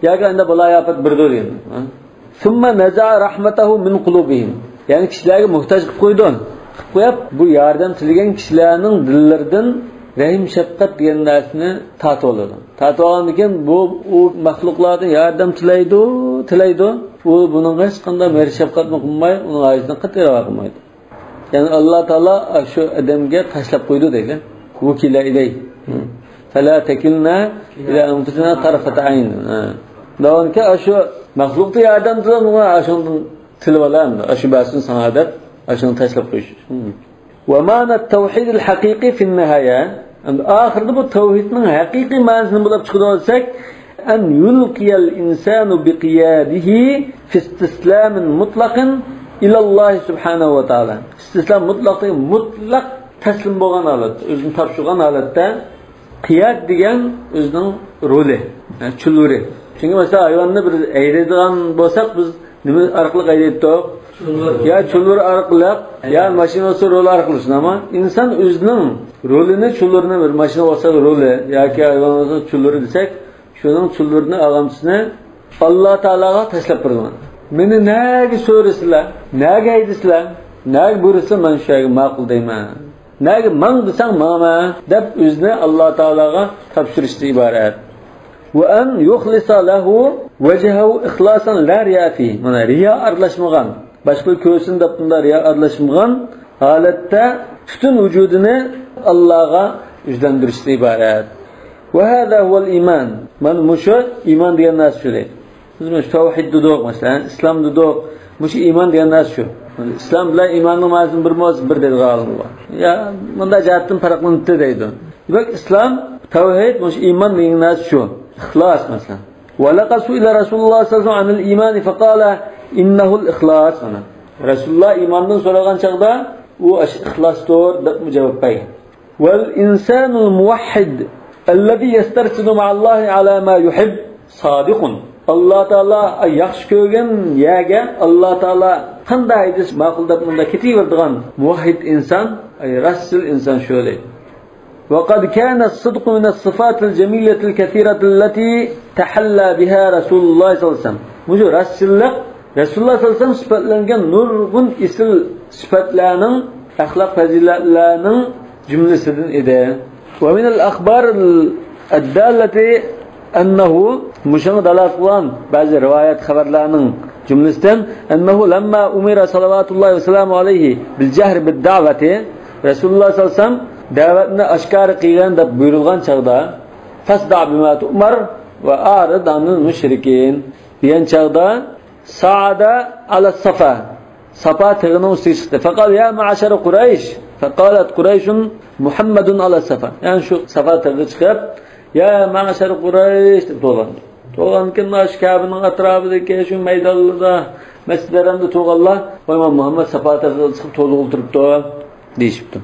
Yoki unda bular yapat birdi degan. Summa naza rahmatahu min qulubihim. Ya'ni kishilarga muhtoj qilib qo'ydi. Qilib qo'yib bu yordam tilagan kishilarning dillaridan rahim shafqat degan narsani tatib oladi. Tatib olgandan keyin bu u maxluqlardan yordam tilaydi. U buning hech qanday mehr shafqatni qilmay, uning ojizni qattiqroq qilmaydi. Yani Allah Taala şu adamga tashlab qo'ydi deydi. Vakila ilay. Fala takilna ila anfusina tarfat ayn. Davonki şu maxluqni yordam qilib, shundan tilib olamiz. Shu basin sanadat, shuni tashlab qo'yish. Va ma'na at-tauhid al-haqiqi fi an-nihaya. Oxirida bu tavhidning haqiqiy ma'nosini bilib chiqib olsak, an yulqiyal insanu biqiyadihi fi istislamin mutlaqin ilalloh subhanahu va taala. İstislam mutlaq taslim bo'lgan holat, o'zini topshirgan holatda qiyat degan o'zining roli, chuluri. Chunki masalan hayvonni bir aydaydigan bo'lsak, biz nima orqali aydaydik? Ya chulur orqali, ya mashina olsa rol orqali shunami? Inson o'zining rolini, chulurini bir mashina olsa roli yoki hayvon olsa chuluri desak, shuning chulurini agamsini Alloh taolaga tashlab qo'ygan. Meni nega so'rasizlar? Nega aydisizlar? Nega buyursa men shu yerga ma'qul deyman. Nega men desang mana deb o'zini Alloh taolaga topshirishdi iborat. Va an yukhlisa lahu wajhahu ikhlasan la riya fi. Mana riya aralashmagan. Boshqa ko'rsin deb bunda riya aralashmagan holatda butun vujudini Allohga yuzlantirishdi iborat. Va hada huwa al-iman. Mana mushu iman degan narsa shu. Biz tavhid dedik masalan, islom dedik. Mushu iman degan narsa shu. İslam bilan imonning ma'nosi bir deydi olimlar. Ya bunda jihatdan farqlanadi deydi. Demak islom, tavhid, mushu iman degan narsa shu. Ixlos masalan. Va laqad su'ila Rasululloh sallallohu alayhi vasallam al-iman fa qala innahu al-ikhlas. Rasululloh imondan so'ragan chaqda u ixlosdir deb javob bergan. Wal insanul muwahhid alladhi yastarsidu ma'allahi ala ma yuhib sadiqun. Allah Taala yaxshi ko'rgan yaga Allah Taala qanday aytish ma'qul deb bunda ketaveradigan muvahhid inson, rasul inson shole. Wa qad kana as-sidqu min as-sifat al-jamilati al-kathirati allati tahalla biha Rasululloh sallallohu alayhi wasallam. Bu rasululloh sallallohu alayhi wasallam sifatlangan nurg'un isl sifatlarning, axloq fazilatlarning jumlasidan edi. Wa min al-akhbar ad-dallati annahu mushana dalaqlan ba'zi rivoyat xabarlarning jumlasidan annahu lamma umira salawatullohi va salamu alayhi bil jahr bid da'vati Rasululloh sallallohu alayhi vasallam da'vatni oshkor qilgan deb buyurilgan chaqda fasda bima tu'mar va arid anil mushrikin degan chaqda saada ala safa tig'ining ustiga chiqdi. Faqal ya ma'ashara Quraysh. Faqalat Qurayshun Muhammadun ala safa. Yani shu safa tig'iga chiqib ya ma'ashar Quraysh deb to'g'an kimlar Kabening atrofidagi shu maydonlarda masjidlarda to'g'anlar Payg'ambar Muhammad safatida chiqib to'liq o'tiribdi deyishibdi.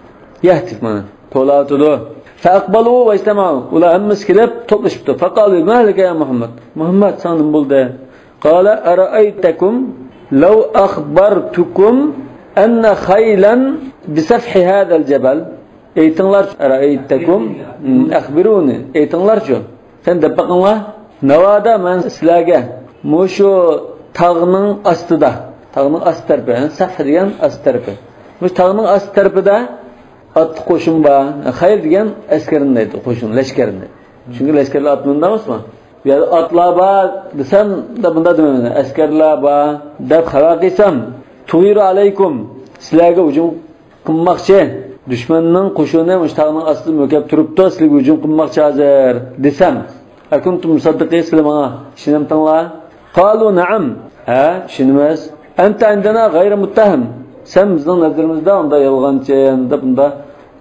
Yahtif mana to'latidu. Faqbalu va istamau. Ular hammasi kelib to'plashibdi. Faqalu malika ya Muhammad san nima bo'ldi? Qala ara'aytakum law akhbartukum anna khaylan bisafhi hadha al-jabal. Aytinglar ara'aytakum akhbiruni. Aytinglar-chi. Sen deb baqinglar. Navoda men sizlarga mushu tog'ning ostida, tog'ning ost tarafi, saf degan ost tarafi. Mush tog'ning ost tarafida ot qo'shin bor. Xayr degan askarni deydi, qo'shin, lashkarni. Chunki lashkarlar ot mindamasmi? Ya otlar bor desam da bunda demayman. Askarlar bor deb xabar qilsam, "Tugiru alaykum." Sizlarga hujum qilmoqchi. Dushmanning qo'shini mush tog'ning ostida mo'kab turibdi, sizlarga hujum qilmoqchi hozir desam, "Akuntum musaddiqin sizlarga shinamtinglar?" Qalu na'am. Ha, shinimiz. Anta indana g'ayri muttaham. Sen bizning nazarimizda unda yolg'onchi, unda bunda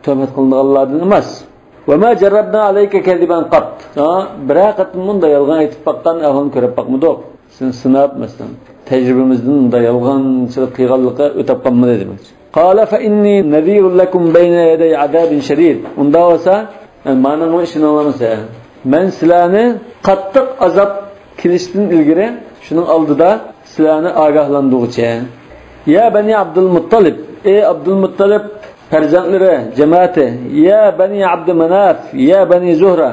tuhmat qilinganlardan emas. Va ma jarrabna alayka kadiban qat. Biraqat bunda yolg'on aytib baqqan ahon ko'rib baqmadik. Sen sinab masalan tajribamizdan unda yolg'onchilik qilganlikka o'tab qolmadi demak. Qala fa inni nadhirun lakum bayna yaday adabin shadid. Unda bo'lsa, ma'no ishini olamasa, men sizlarni qattiq azob kelishdan ilgari shuning oldida sizlarni ogohlantiruvchi. Ya bani Abdul Muttalib, ey Abdul Muttalib farzandlari jamoati ya bani Abdumanaf ya bani Zuhra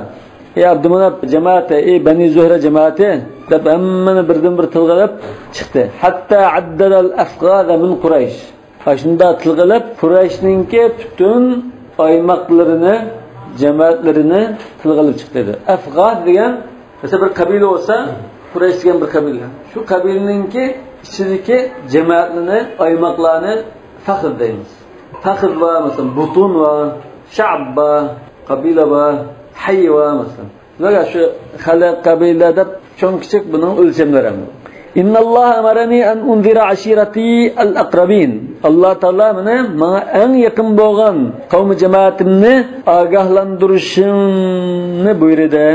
ey Abdumanaf jamoati ey bani Zuhra jamoati deb hammani birdan bir tilg'alab chiqdi. Hatta addada al-afqada min Quraysh. Shunda tilg'alab Qurayshninki butun oymaqlarini, jamoatlarini tilg'alab chiqdi dedi. Afqad degan mesela bir qabila bo'lsa, Quraysh degan bir qabila. Shu qabilaninki ichidagi jamoatlarini, oymaqlarni faxr deymiz. Faxr va mesela butun va sha'b va qabila va hayy va mesela. Bularga shu xalq qabila deb cho'ng kichik buning o'lchamlari. İnnalloh amarani an unzira ashirati al-aqrabin. Alloh taolo meni menga eng yaqin bo'lgan qavm jamaatimni ogohlantirishni buyurdi.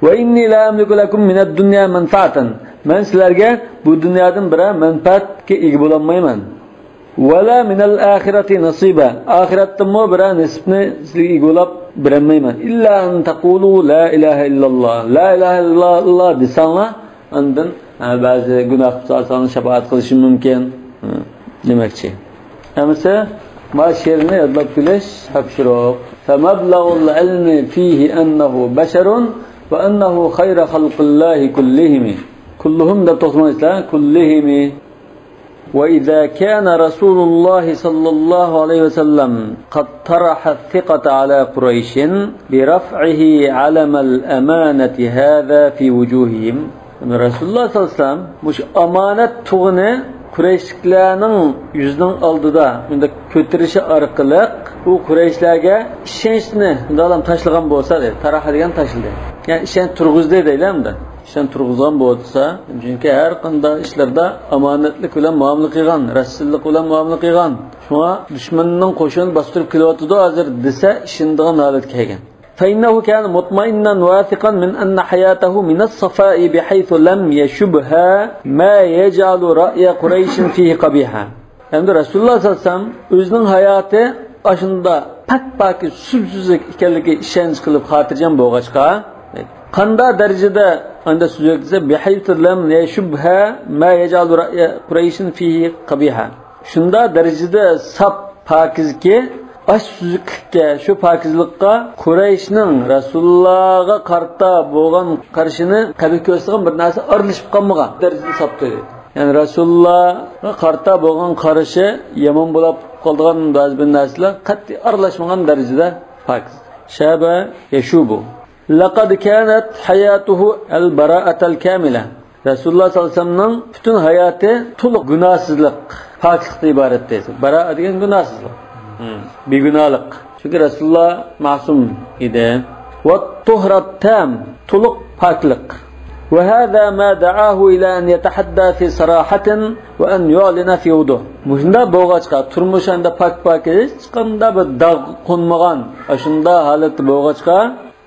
Va inni la amliku lakum min ad-dunya manfaatan. Men sizlarga bu dunyodan biror manfaatga ega bo'la olmayman. Wala min al-akhirati nasiba. Oxiratda biror nisbni sizlarga ega bo'lib bermayman. Illa an taqulu la ilaha illalloh. La ilaha illalloh desanglar, undan ba'zi gunoh qilsangiz shafaat qilishim mumkin demakchi. Amsa ma she'rni yodlab bilish topshiriq. Famablag'ul ilmi fihi annahu basharun va annahu khayra khalqillahi kullihim. Kulluhum da to'xtamaysa kullihim. وإذا كان رسول الله صلى الله عليه وسلم قد طرح الثقة على قريش برفعه علم الأمانة هذا في وجوههم. Rasululloh sollallohu alayhi vasallam bu amonat tug'ini Qurayshlarning yuzining oldida bunda ko'tarishi orqali u Qurayshlarga ishonchni bundan tashlagan bo'lsa, taraxa degan tashladi. Ya'ni ishonch turg'izdi deylamda. Ishonch turg'izgan bo'lsa, chunki har qanday ishlarda omonatlik bilan muomala qilgan, rasululloh bilan muomala qilgan. Shunga dushmanning qo'shin bostirib kelyotdi hozir desa, ishindigan holatga kelgan. فإنه كان مطمئنا واثقا من أن حياته من الصفاء بحيث لم يشبها ما يجعل رأي قريش فيه قبيحا. Yani Resulullah sallallahu aleyhi ve sellem özünün hayatı aşında pak sübsüzlük ikenligi işenç kılıp hatırcan boğaçka qanda derecede anda süzülse bihayth lam yashubha ma yaj'al ra'y Quraysh fihi qabiha. Şunda derecede sap pakizki aş süzüklikке, şu pakizlikka Qurayshning Rasulullah'a qarta bo'lgan qarshini qabih ko'rsatgan bir narsa aralashib qolmagan darajada sapdi. Yani Rasulullah'a qarta bo'lgan qarshi yomon bo'lib qolgan ba'zi bir narsalar qat'iy aralashmagan darajada pakiz. Shaba yashubu. Laqad kanat hayatuhu al-bara'at al-kamila. Rasulullah sallallohu alayhi vasallamning butun hayoti to'liq gunohsizlik, poklikdan iborat deydi. Bara'a degan gunohsizlik. Begunohlik. Çünkü Rasulullah masum idi. Ve tuhrat tam, tuluq paklik. Ve hâzâ mâ da'âhu ilâ en yetehadda fi sarâhatin ve en yu'lina fi wuduh. Bunda boğaçka, turmuşanda pak hiç qanda bir dağ qonmagan, aşında halatda boğaçka,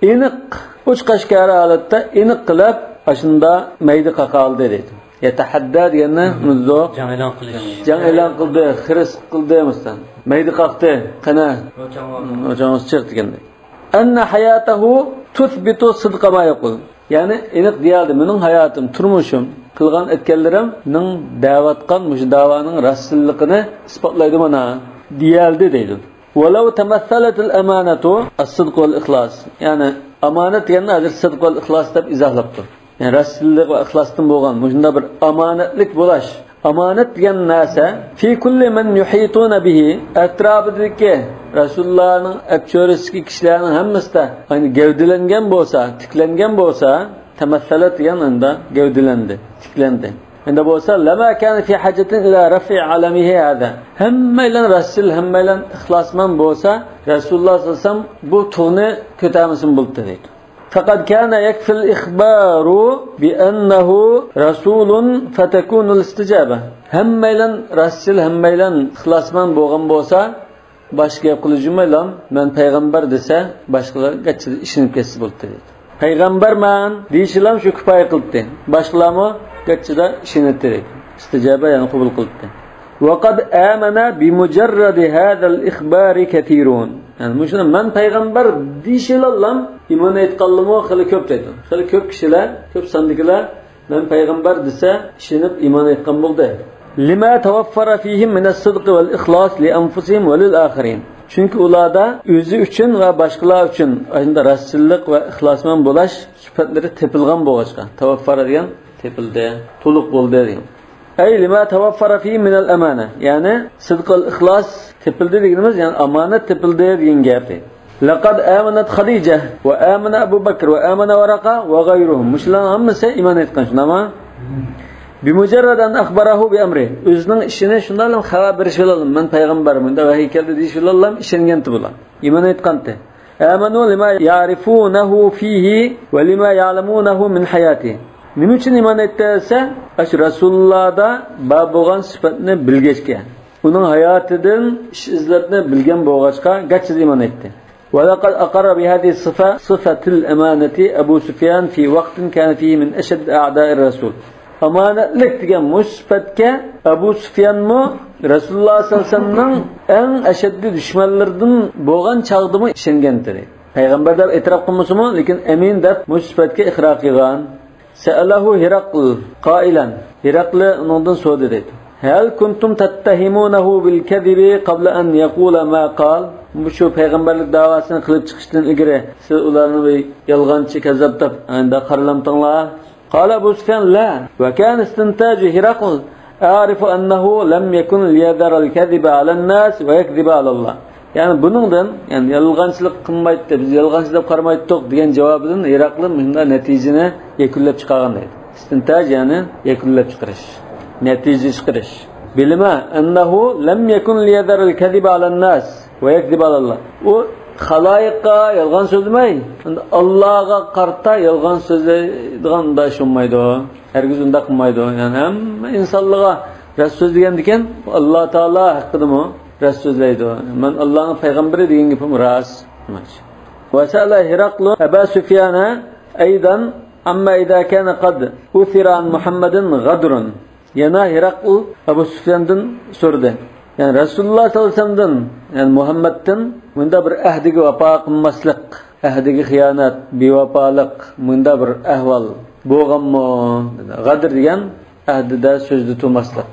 iniq, uçqaşkara halatda iniq qilib, aşında mayda qaqaldı dedi. Yetehadda degani muzdo jang e'lon qildi, xiris qildi mislan. Mayda qaqdi, qana o'chamiz chiqdi deganda. Anna hayatahu tuthbitu sidqa ma yaqul. Yani aniq deyildi, mening hayotim, turmushim, qilgan etganlarimning da'vatgan mush da'vaning rasulligini isbotlaydi mana deyildi deydi. Walau tamassalat al-amanatu as-sidq wal-ikhlas. Yani amanat degani hozir sidq wal ikhlas deb izohlabdi. Yani rasululloh va ixlosdan bo'lgan shunda bir omonatlik bo'lash. Omonat degan narsa fi kulli man yuhituna bihi, atrofidagi rasulullohning abchoriski kishilarning hammasida ayni gavdilangan bo'lsa, tiklangan bo'lsa, tamassalat degan unda gavdilandi, tiklandi. Unda bo'lsa lama kana fi hajatin ila rafi' alamihi hada. Hammaylan rasul, hammaylan ixlosman bo'lsa, rasululloh sallallohu alayhi vasallam bu tug'ni ko'tarmasin bo'ldi deydi. فقد كان يكفي الإخبار بأنه رسول فتكون الاستجابة. هميلن رسول هميلن خلاصman bo'lgan bo'lsa, boshqa gap qilishmaylam, men payg'ambar desa, boshqalar gachida ishinib ketsa bo'ldi dedi. Payg'ambarman deyishlar shu kifoya qildi. Boshqalarmi gachida ishinib dedi. Istijaba yani qabul qildi. وقد آمن بمجرد هذا الإخبار كثيرون. Yani muşuna men payg'ambar deyishlarlam iymon etganlarmi xili ko'p deydi. Xili ko'p kishilar, ko'p sondagilar men payg'ambar desa, ishinib iymon etgan bo'ldi. Lima tawaffara fihim min as-sidq wal ikhlas li anfusihim wa lil akhirin. Chunki ularda o'zi uchun va boshqalar uchun shunda rostchilik va ixlosmon bo'lish sifatlari tepilgan bo'lg'achqa tavaffara degan tepildi, to'liq bo'ldi degan. Ay lima tawaffara fi min al-amana. Ya'ni sidqul ixlos tepildi deganimiz, ya'ni amonat tepildi degan gap. Laqad amanat Khadija va amana Abu Bakr va amana Waraqa va g'ayruhum. Mushlar hammasi iymon etgan shunami? Bimujarradan akhbarahu bi amri. O'zining ishini shundan xabar berish bilan men payg'ambarman da vahiy keldi deyish bilan ishonganti bular. Iymon etganti. Amanu lima ya'rifunahu fihi va lima ya'lamunahu min hayati. Nima uchun iymon etsa, ash Rasulullohda bor bo'lgan sifatni bilgachga, uning hayotidan ish izlatni bilgan bo'lg'achqa gachida iymon etdi. Va laqad aqarra bi hadhihi sifatil amanati Abu Sufyan fi vaqtin kana fihi min ashad a'da'ir rasul. Amanatlik degan musibatga Abu Sufyanmi Rasululloh sallallohu alayhi vasallamning eng ashaddiy dushmanlaridan bo'lgan chaqdimi ishongandir. Payg'ambar deb e'tirof qilmasimi, lekin amin deb musibatga iqror qilgan. Sa'alahu Hiraql qailan. Hiraql undan so'radi dedi. Hal kuntum tattahimunahu bil kadhibi qabla an yaqula ma qal? Shu payg'ambarlik da'vosini qilib chiqishdan ilgari siz ularni yolg'onchi, kazzab deb anda qaralamtinglar. Qala Abu Sufyan la va kana istintaj Hiraql a'rifu annahu lam yakun liyadara al-kadhiba 'ala an-nas va yakdhiba 'ala Allah. Yani buningdan, yani yolg'onchilik qilmaydi, biz yolg'onchilik qaramaydiq degan javobidan Hiraql bunda natijani yakunlab chiqargan edi. Istintaj yani yakunlab chiqarish, natija chiqarish. Bilma annahu lam yakun liyadara al-kadhiba 'ala an-nas va yakdhiba 'ala Allah. U xaloyiqqa yolg'on so'zlamay, Allohga qarta yolg'on so'zlaydiganda shunmaydi. Hergiz unda qilmaydi. Yani hamma insonlarga rost so'zlagan ekan, Alloh taolo haqidami rost so'zlaydi. Men Allohning payg'ambari degan gapim rost. Va sa'ala Hiraql Abu Sufyana aydan amma idza kana qad uthira an Muhammadin ghadrun. Yana Hiraql Abu Sufyandan so'radi. Yani Rasululloh sallallohu alayhi vasallamdan, yani Muhammaddan bunda bir ahdiga vafo qilmaslik, ahdiga xiyonat, bevafolik, bunda bir ahvol bo'lganmi? G'adr degan ahdida so'zni tutmaslik.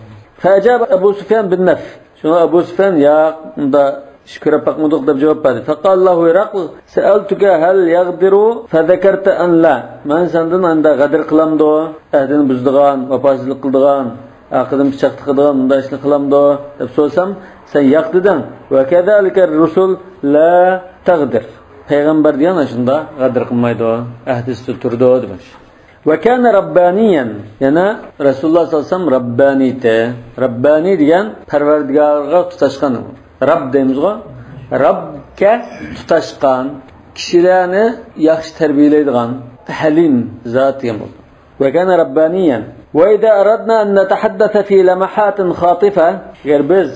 Fajab Abu Sufyan bin naf. Shuna Abu Sufyan ya unda shukra paqmuduq deb javob berdi. Faqallahu Hiraql sa'altuka hal yaghdiru fadhakarta an la. Men sendan anda g'adr qilamdi, ahdini buzdigan, vafosizlik qildigan, aqidim pichoq tiqadigan bunday ishni qilamdi deb so'rasam, sen yo'q deding. Va kadalika rusul la tagdir. Payg'ambar degan shunda g'adr qilmaydi, ahdisi turdi demoq. Va kana rabbaniyan. Yana Rasululloh sallallohu alayhi vasallam rabbaniyte. Rabbani degan Parvardigorga tutashgan. Rabb deymiz-ku. Rabbga tutashgan, kishilarni yaxshi tarbiyalaydigan halim zot degan bo'ldi. Va kana rabbaniyan. Wa idza aradna an natahaddatha fi lamahatin khatifa, agar biz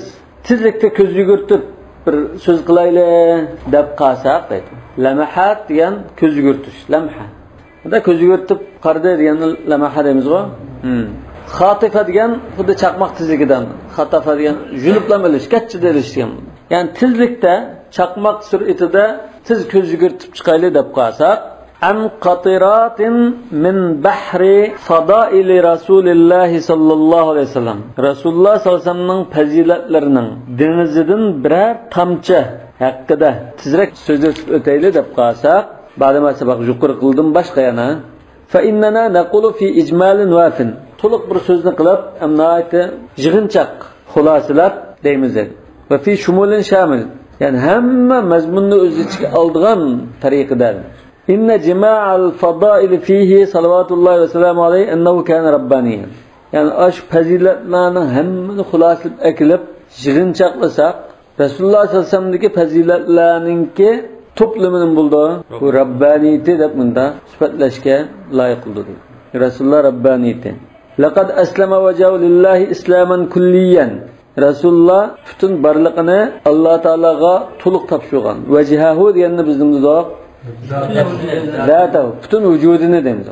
tezlikda ko'z yugurtib bir so'z qilayli deb qolsak deydi. Lamahat degan ko'z yugurtish, lamha. Bunda ko'z yugurtib qardi degan lamaha deymiz-ku. Khatifa degan xuddi chaqmoq tezligidan, xatafa degan julublamalish, katta derish degan. Ya'ni tezlikda chaqmoq sur'atida tez ko'z yugurtib chiqayli deb qolsak, an qatiratin min bahri fadaili Rasulillah sallallohu alayhi vasallam. Rasululloh sallallohu alayhi vasallamning fazilatlarining dengizidan birer tamchi haqida tezroq so'zlab o'tayli deb qolsak, ba'dama sabaq yuqori qildim boshqa yana. Fa innana naqulu fi ijmalin wafin. To'liq bir so'zni qilib, amnayati yig'inchaq xulosalab deymiz. Va fi shumulin shamil. Yani hamma mazmunni o'z ichiga oldigan tariqadan. Inna jima'al fadail fihi salawatullohi va salamu alayhi annahu kana rabbaniyan. Yani ash fazilatlarning hammani xulosalab akilib yig'inchaqlasak, Rasululloh sallallohu alayhi vasallamdagi fazilatlarningki to'plamining bo'ldi. Bu rabbaniyati deb bunda sifatlashga loyiq qildi. Rasululloh rabbaniyati. Laqad aslama wajhu lillahi islaman kulliyan. Rasululloh butun barliqini Alloh taologa to'liq topshirgan. Vajhahu deganni bizning zoq zatahu, butun vujudini deymiz.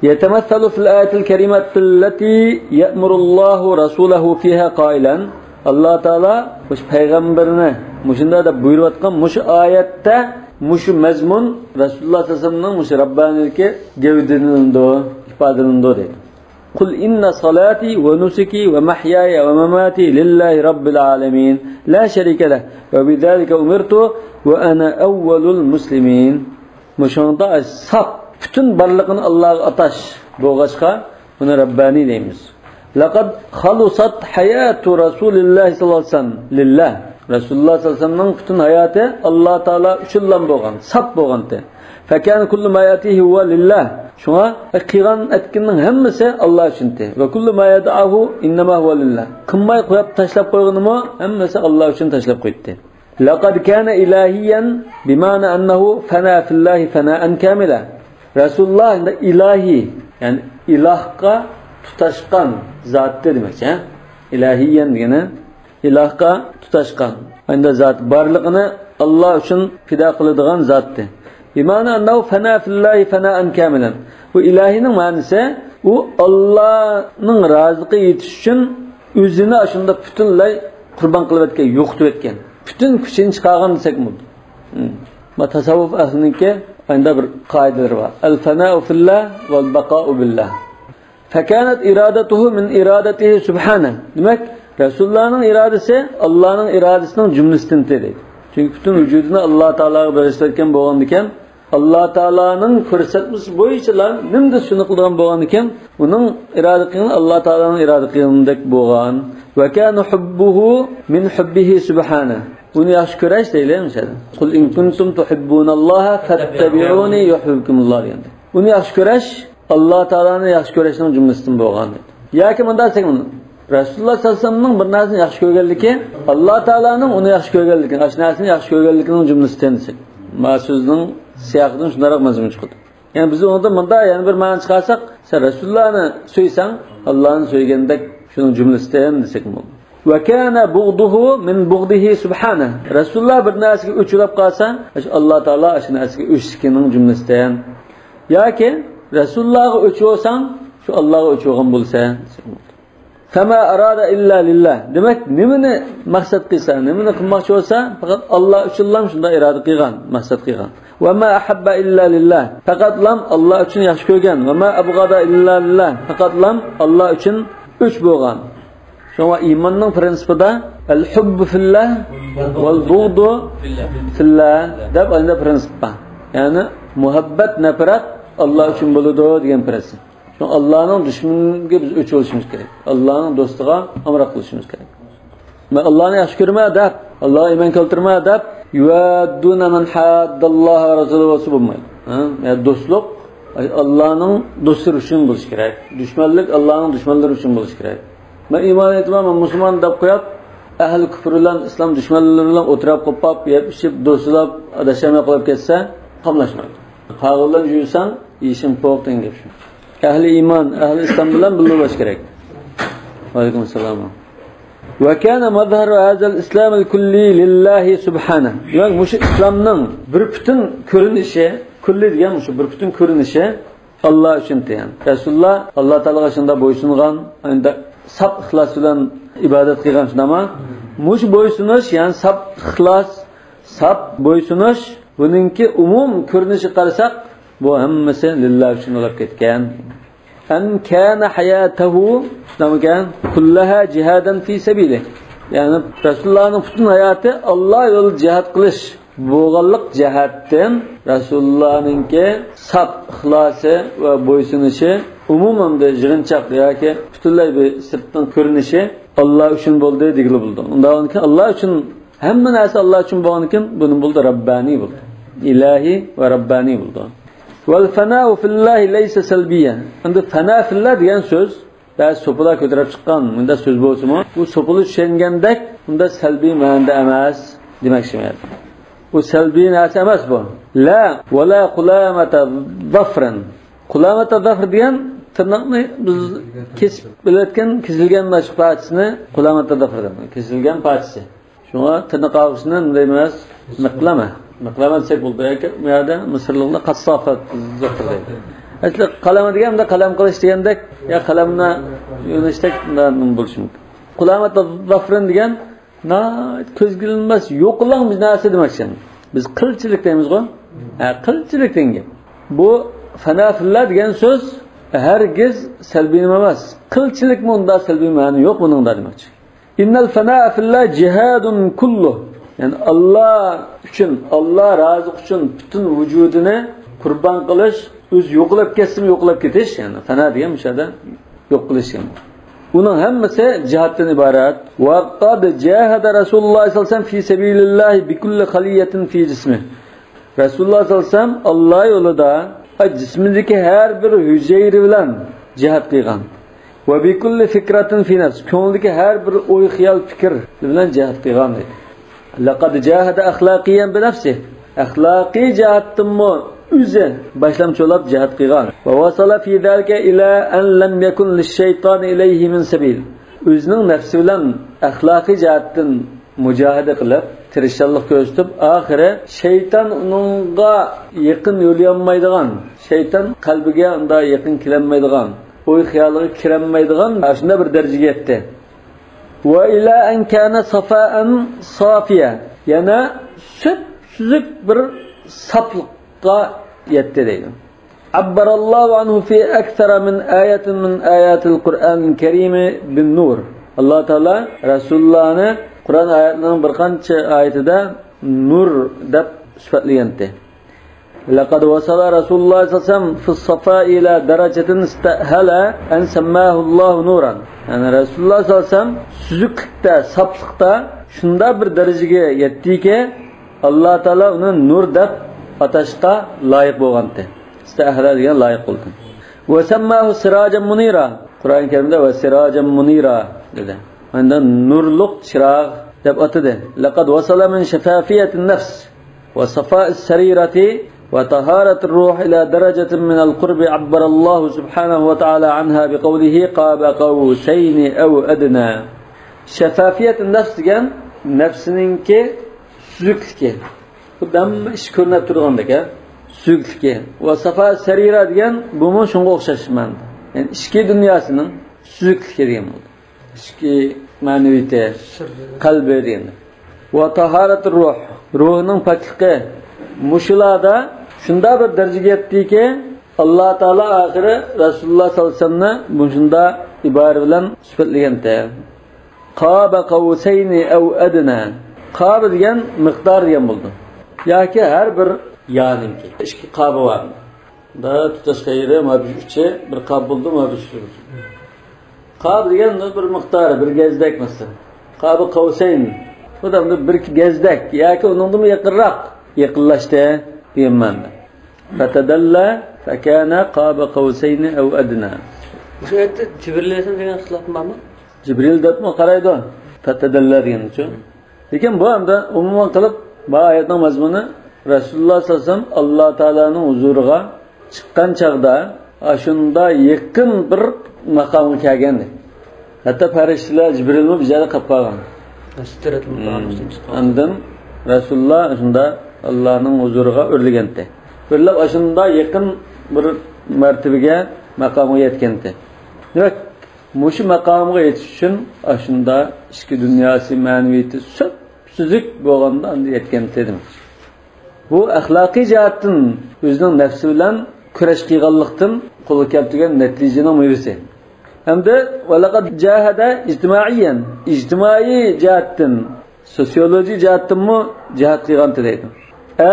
Yatamassalu fil ayatil karimati allati ya'murullohu rasulahu fiha qailan. Alloh taolo o'sha payg'ambarni mushunda deb buyurayotgan mushu oyatda mushu mazmun Rasululloh sallallohu alayhi vasallamning mushu robbaniylikka gavdalandi, ifodalandi deydi. قل إن صلاتي ونسكي ومحياي ومماتي لله رب العالمين لا شريك له وبذلك أمرت وأنا أول المسلمين. Muşunda sap bütün barlığını Allah'a ataş boğaçka bunu Rabbani deyimiz. Laqad khalusat hayatu Rasulillah sallallahu aleyhi ve sellem lillah. Resulullah sallallahu aleyhi ve sellem'nin bütün hayatı Allah Teala üçün lan boğan, sap boğandı. Fekan kullu ma yatihi huwa lillah. Şuna qilgan etkinning hammasi Allah üçündü. Ve kullu ma yad'ahu innama huwa lillah. Qilmay qo'yib tashlab qo'yganimi hammasi Allah uchun tashlab qo'ydi. Laqad kana ilahiyan bima'na annahu fana fillahi fana'an kamila. Rasulullah ilahi, yani ilahqa tutashqan zotdir demak, ha? İlahiyan degani ilahqa tutashqan. Unda zot barligini Allah uchun fido qiladigan zotdir. Bima'na annahu fana fillahi fana'an kamilan. Bu ilahinin ma'nosi u Allohning roziliqi yetish uchun o'zini shunda butunlay qurbon qilib o'tgan, yo'qitib o'tgan. Bütün kuchini chiqargan desak bo'ladi. Ma tasavvuf ahliniki unda bir qoidalar bor. Al-fana'u fillah wal baqa'u billah. Fakanat iradatuhu min iradatihi subhanahu. Demak, Rasulullohning irodasi Allohning irodasining jumlasidan deydi. Chunki bütün vujudini Alloh taologa bag'ishlatgan bo'lgan ekan, Alloh taoloning ko'rsatmasi bo'yicha nimda shuni qilgan bo'lgan ekan, uning iroda qilgan Alloh taoloning iroda qilganidek bo'lgan. Va kana hubbuhu min hubbihi subhanahu. Uni yaxshi ko'rash deyilamiz. Qul in kuntum tuhibbunalloha fattabi'uni yuhibbukumulloh degan. Uni yaxshi ko'rash Alloh taoloni yaxshi ko'rishning jumlasidan bo'lgan. Yoki bunday desek, Rasululloh sallallohu alayhi vasallamning bir narsani yaxshi ko'rganligi, Alloh taoloning uni yaxshi ko'rganligi, ashnarsini yaxshi ko'rganligining jumlasidan desek. Ma so'zning siyoqidan shunday mazmun chiqadi. Yani biz onda bunda yani bir ma'no chiqarsak, sen Rasulullohni so'ysang, Allohni so'ygandek şunun cümlesinden desek mi? Ve kana buğduhu min buğdihi subhanahu. Rasulullah bir narsaga o'chirib qolsa, Alloh taolo shu narsaga o'chishkining jumlasidan. Yoki Rasulullohga o'chirsan, shu Allohga o'chirgan bo'lsa, Fama arada illa lillah. Demak, nimani maqsad qilsa, nimani qilmoqchi bo'lsa, faqat Alloh uchun shunda iroda qilgan, maqsad qilgan. Va ma ahabba illa lillah. Faqat Alloh uchun yaxshi ko'rgan. Va ma abghada illa lillah. Faqat Alloh uchun uch bo'lgan. Shunga iymonning prinsipida al-hubbu fillah wal bughdu fillah deb ayna prinsip bor. Ya'ni muhabbat nafrat Alloh uchun bo'ladi degan prinsip. Şu Allah'ın düşmanıga biz o'ch olishimiz kerak. Allohning do'stiga amroq qilishimiz kerak. Men Allohni yaxshi ko'rma deb, Allohga iymon keltirma deb, yuwadduna man haddalloha va rasulahu subhanahu. Ya do'stlik Allohning do'stlari uchun bo'lishi kerak. Dushmanlik Allohning dushmanlari uchun bo'lishi kerak. Men iymon etaman, men musulmon deb qo'yib, ahli kufr bilan islom dushmanlari bilan o'tirib qopab, yeb-ichib, do'stlab, adashamay qolib ketsa, qamlashmaydi. Qag'ildan yuysang, yishim po'q dengib shu. Ahli iman, ahli İslam bilan bilish kerak. Alaykum assalom. Va kana mazharu hazal islam al-kulli lillahi subhanahu. Demak, bu islomning bir butun ko'rinishi, kulli degan shu bir butun ko'rinishi Alloh uchun degan. Rasululloh Alloh taologa shunda bo'ysungan, unda sab ixlos bilan ibodat qilgan shundami? Mush bo'ysunish, ya'ni sab ixlos, sab bo'ysunish, buningki umum ko'rinishi qarasak, bu hammasi lillah uchun olib ketgan. An kana hayatuhu namagan kullaha jihadan fi sabilih. Yani Resulullah'ın bütün hayatı Allah yolu cihad qilish bo'lganlik jihatdan Resulullah'ninki sab ixlosi va bo'ysunishi umuman da yig'inchoq yoki butunlay bir sirtdan ko'rinishi Allah uchun bo'ldi degili bo'ldi. Undan keyin Allah uchun hamma narsa Allah uchun bo'lgan ekan, buni bo'ldi Rabbani bo'ldi. İlahi va Rabbani bo'ldi. Vel fena'u fillahi leyse selbiye. Endi fena fillah degan so'z, ba'zi so'pilar ko'tarib chiqqan, bunda so'z bo'lsa-mu, bu so'pili tushengandek, bunda salbiy ma'noda emas demoqchi. Bu salbiy narsa emas bu. La va la qulamata zafran. Qulamata zafr degan tirnoqni biz kesib bilayotgan kesilgan mashq parchasini qulamata zafr deymiz. Kesilgan parchasi. Shunga tirnoq og'ishni bunday emas, niqlama. Niqlama desak bo'ldi. Bu yerda Misrliklar qassofat zafr deydi. Asli qalama deganda qalam qilish degandek, ya qalamni yo'nalishdek bo'lishi mumkin. Qulamata zafrin degan ko'zga ilinmas yo'qlang bir narsa demoqchi. Biz qilchilik deymiz-ku. Qilchilik degan. Bu fana fillah degan so'z Hergiz selbi emas. Qilchilik munda selbi ma'ni yo'q buning demoqchi. Innal fanaa fillah jihadun kullu. Yani Allah uchun, Allah razı uchun bütün vücudunu kurban qilish, o'z yo'qlab ketsin, yo'qlab ketish, yani fana degan mishada yo'q qilish ham. Uning hammasi jihatdan iborat. Va qad jahada Rasululloh sollallohu alayhi vasallam fi sabilillah bi kulli khaliyatin fi jismi. Rasululloh sollallohu alayhi vasallam Alloh yo'lida jismidagi har bir hujayra bilan jihat qilgan. Va bi kulli fikratin fi nafs. Ko'ngildagi har bir o'y, xiyol, fikr bilan jihat qilgan dedi. Laqad jahada axloqiyan bi nafsi. Axloqiy jihatdanmi o'zi boshlamchilab jihat qilgan. Va wasala fi zalika ila an lam yakun lish-shayton ilayhi min sabil. O'zining nafsi bilan axloqiy jihatdan mujohada qilib, tirishchilik ko'rsatib, oxiri shayton uningga yaqin yo'layolmaydigan, shayton qalbiga unda yaqin kelolmaydigan, o'y xiyoliga kirolmaydigan shunday bir darajaga yetdi. Va ila an kana safaan safiya. Yana süzük bir saplıkta yetti deydi. Abbarallahu anhu fi akthara min ayatin min ayatil Kur'an'il Kerimi bin nur. Allah Teala Resulullah'ını Kur'an ayetinin bir qancha ayetida nur deb sifatlayapti. Laqad wasala Rasulullah sallallahu alayhi vasallam fi safa ila darajatin istahala an sammahu Allah nuran. Yani Rasulullah sallallahu alayhi vasallam süzüklikte, saplıkta şunda bir dereceye yettiki Allah Teala onu nur deb atashqa loyiq bo'lgandi. Istahala degan loyiq bo'ldi. Va sammahu sirajan munira. Qur'on Karimda va sirajan munira dedi. Unda nurluq chirog' deb atadi. Laqad wasala min shafafiyatin nafs va safa'is sarirati va taharatir ruh ila darajatin min al-qurbi abbara Allah subhanahu wa ta'ala anha biqawlihi qaba qawsayn aw adna. Shafafiyatun nafs degan nafsininki süzüklüki. Bu damma ish ko'rinib turgandek, süzüklüki. Va safa sarira degan bu mu shunga o'xshashman. Yani ichki dunyosining süzüklüki degan bo'ldi. Ichki ma'naviyati, qalbi degan. Va taharatur ruh, ruhining pokligi. Mushularda shunda bir darajaga yetdiki, Alloh taolo oxiri Rasululloh sollallohu alayhi vasallamni bu shunda ibora bilan sifatlaganda. Qaba qawsayn aw adna. Qab degan miqdor degan bo'ldi. Yoki har bir yoninki ikki qabi bor. Da tutashqayda mabjuchi bir qab bo'ldi, mabjuchi. Qab degan bir miqdori, bir gazdek masalan. Qabi qawsayn. Bu da bir gazdek yoki uningdan yaqinroq, yaqinlashdi deyman. Fatadalla fakana qaba qawsayn aw adna. O'sha yerda Jibril degan xilof bormi? Jibril debmi qaraydi? Fatadalla deganicha. Lekin bu hamda umuman qilib bu oyatning mazmuni Rasululloh sollallohu alayhi vasallam Alloh taolaning huzuriga chiqqan chaqda shunda yaqin bir maqomga kelgandi. Hatto farishtalar Jibrilni bijada qilib qolgan. Ondan Rasululloh shunda Allohning huzuriga o'rlagandi. O'rlab shunda yaqin bir martabaga maqomga yetgandi. Demak, mushu maqomga yetish uchun shunda ichki dunyosi, ma'naviyati süzük bo'lganda unda yetgan dedim. Bu axloqiy jihatdan o'zining nafsi bilan kurash qilganlikdan qo'lga keltirgan natijaning mevasi. Hamda valaqad jahada ijtimoiyan, ijtimoiy jihatdan, sosiologik jihatdanmi jihat qilgan deydi.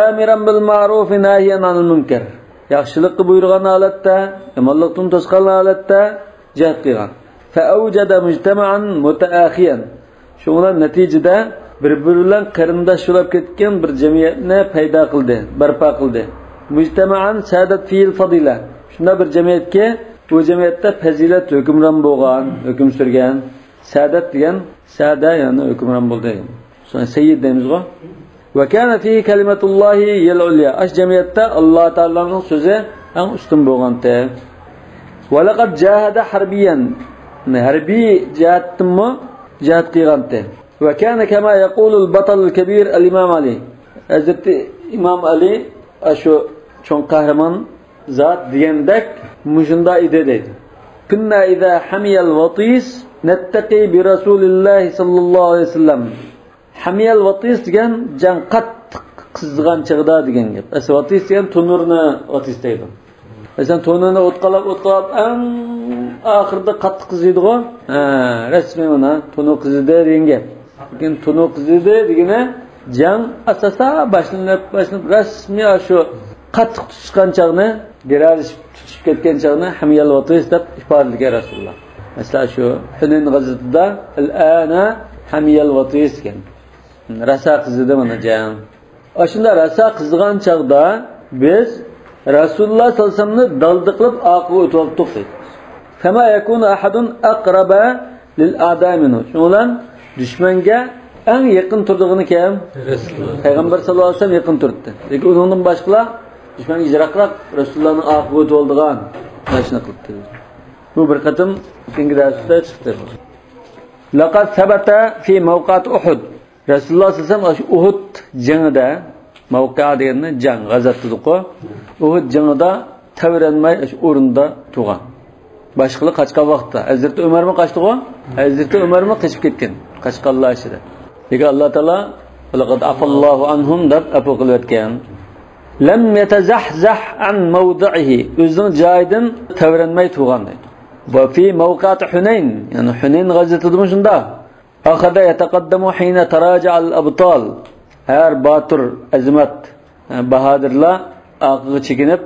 Amiran bil ma'ruf nahiyan anil munkar. Yaxshilikni buyurgan holatda, yomonlikdan to'sgan holatda jihat qilgan. Fa'awjada mujtama'an mutaakhiyan. Shundan natijada bir-biri bilan qarindoshlanib ketgan bir jamiyatni paydo qildi, barpo qildi. Mujtama'an sadat fil fadila. Shunda bir jamiyatga, bu jamiyatda fazilat hukmron bo'lgan, hukm surgan. Sadat degan, sada ya'ni hukmron bo'ldi. Sonra sayyid deymiz-ku. Va kana fihi kalimatullohi yal-ulya. Ash jamiyatda Alloh taolaning so'zi eng ustun bo'lganda. Va laqad jahada harbiyan. Harbiy jihatdanmi jihat qilganda. Va kana kama yaqulu al-batal al-kabir al-Imam Ali. Hazrati Imam Ali ashu cho'ng qahramon zot degandek mushunda edi deydi. Kunna idha hamiyal watis nattaqi bi Rasulillah sallallohu alayhi vasallam. Hamiyal watis degan jang qattiq qizg'an chig'da degan gap. Watis degan tunurni watis deydi. Mesela tonunu otqalab eng ahırda qattiq qiziydi-ku. Rasmiy mana tonu qizidi degan gap. Lekin tonu qizidi degani jang asosda boshlanib rasmiy shu qattiq tutishgan chaqni, diralishib tutishib ketgan chaqni hamyal vatis deb ifodalagan Rasululloh. Mesela şu Hunayn g'azotida al-ana hamyal vatis degan. Rasa qizidi mana jang. Ashunda rasa qizgan chaqda biz Rasululloh sallallohu alayhi vasallamni dalda qilib oqib o'tib o'tdik. Fama yakunu ahadun aqraba lil a'daminu. Shundan dushmanga eng yaqin turdig'ini kim? Rasululloh. Payg'ambar sallallohu alayhi vasallam yaqin turdi. Lekin undan boshqalar dushmanga yiroqroq Rasulullohning oqib o'tib oldigan mashina qildi. Bu bir qatim ikkinchi darsda chiqdi. Laqad sabata fi mawqat Uhud. Rasululloh sallallohu alayhi vasallam Uhud jangida mavqa degani jang g'azotdiku. Uhud jangida tavranmay o'rinda turgan. Boshqalar qochgan vaqtda Hazrat Umarmi qochdi-ku? Hazrat Umarmi qochib ketgan. Qochqanlar ichida. Lekin Alloh taolo laqad afallohu anhum deb afu qilayotgan. Lam yatazahzah an mawdi'ihi. O'zining joyidan tavranmay turgan deydi. Va fi mawqat Hunayn, ya'ni Hunayn g'azotida shunda. Akhada yataqaddamu hina taraja al-abtal. Her batur azimat bahadirlar aqıga chekinib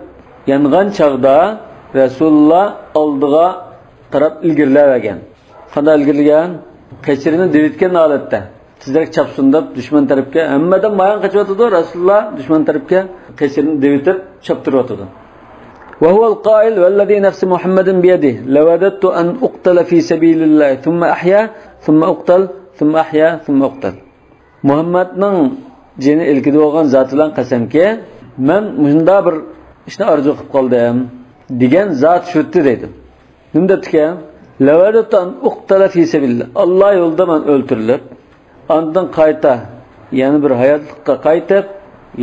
yangan chaqda Rasululloh oldiga qarab ilgirlagan. Qanday ilgirlagan? Kechirini devitgan holatda. Tezroq chapsin deb dushman tarafga hammadan mayon qochayotdi. Rasululloh dushman tarafga kechirini devitib chaptiryotdi. Wa huwa al-qa'il wallazi nafsi Muhammadin bi yadihi lawadtu an uqtala fi sabilillah thumma ahya thumma uqtal thumma ahya thumma uqtal. Muhammadning jini ilkida bo'lgan zot bilan qasamki, men shunda bir ishni orzu qilib qoldim degan zot shutdi dedi. Nima degan? Lavadatan uqtala fi sabilillah. Alloh yo'lida men o'ltirilib, ondan qayta, yana bir hayotlikka qaytib,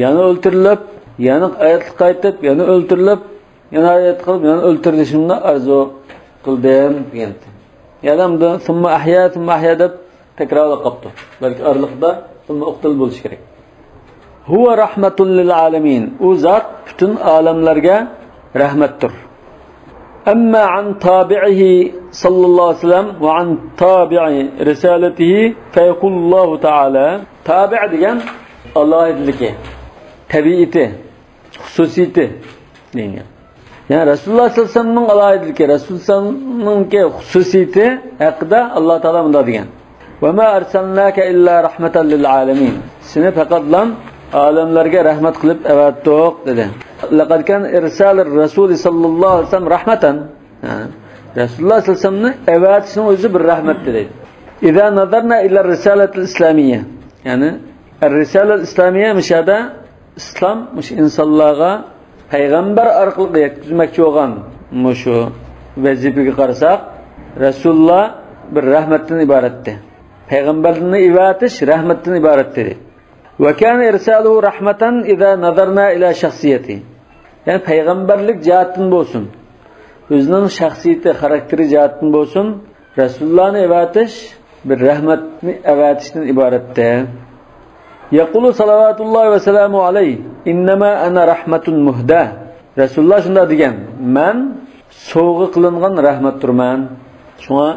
yana o'ltirilib, yana hayotlikka qaytib, yana o'ltirilib, yana hayot qilib, yana o'ltirilishimni orzu qildim degan. Ya'lamda summa ahya deb takrorlab qopdi. Balki orliqda summa uqtal bo'lish kerak. Huwa rahmatul lil alamin. U zot bütün alamlarga rahmatdir. Amma an tabi'ihi sallallahu alayhi vasallam va an tabi'i risalatihi fa yaqulullohu ta'ala. Tabi' degan Allohniki, tabiiti, xususiyati degan. Yani Rasululloh sallallohu alayhi vasallamning Allohniki, Rasulullohning xususiyati haqida Alloh taolo bunday degan. Va ma arsalnaka illa rahmatan lil alamin. Seni faqat alamlarga rahmat qilib avatdiq dedi. Laqad kan irsalir rasul sallallohu alayhi vasallam rahmatan. Rasululloh sallallohu alayhi vasallamni avatishning o'zi bir rahmat dedi. Iza nazarna ila risalatil islamiyya. Yani risalatil islamiyya mishada islom mush insonlarga payg'ambar orqali yetkazmoqchi bo'lgan mushu vazifaga qarasak, Rasululloh bir rahmatdan iboratdir. Payg'ambarni ivatish rahmatdan iborat dedi. Ve kana irsaluhu rahmatan iza nazarna ila shaxsiyati. Yani payg'ambarlik jihatdan bo'lsin, o'zining shaxsiyati, xarakteri jihatdan bo'lsin, Rasulullohni evatish bir rahmatni evatishdan iboratdir. Yaqulu salawatullohi va salamu alayhi innama ana rahmatun muhda. Rasululloh shunda degan, men sovg'a qilingan rahmatdirman. Shunga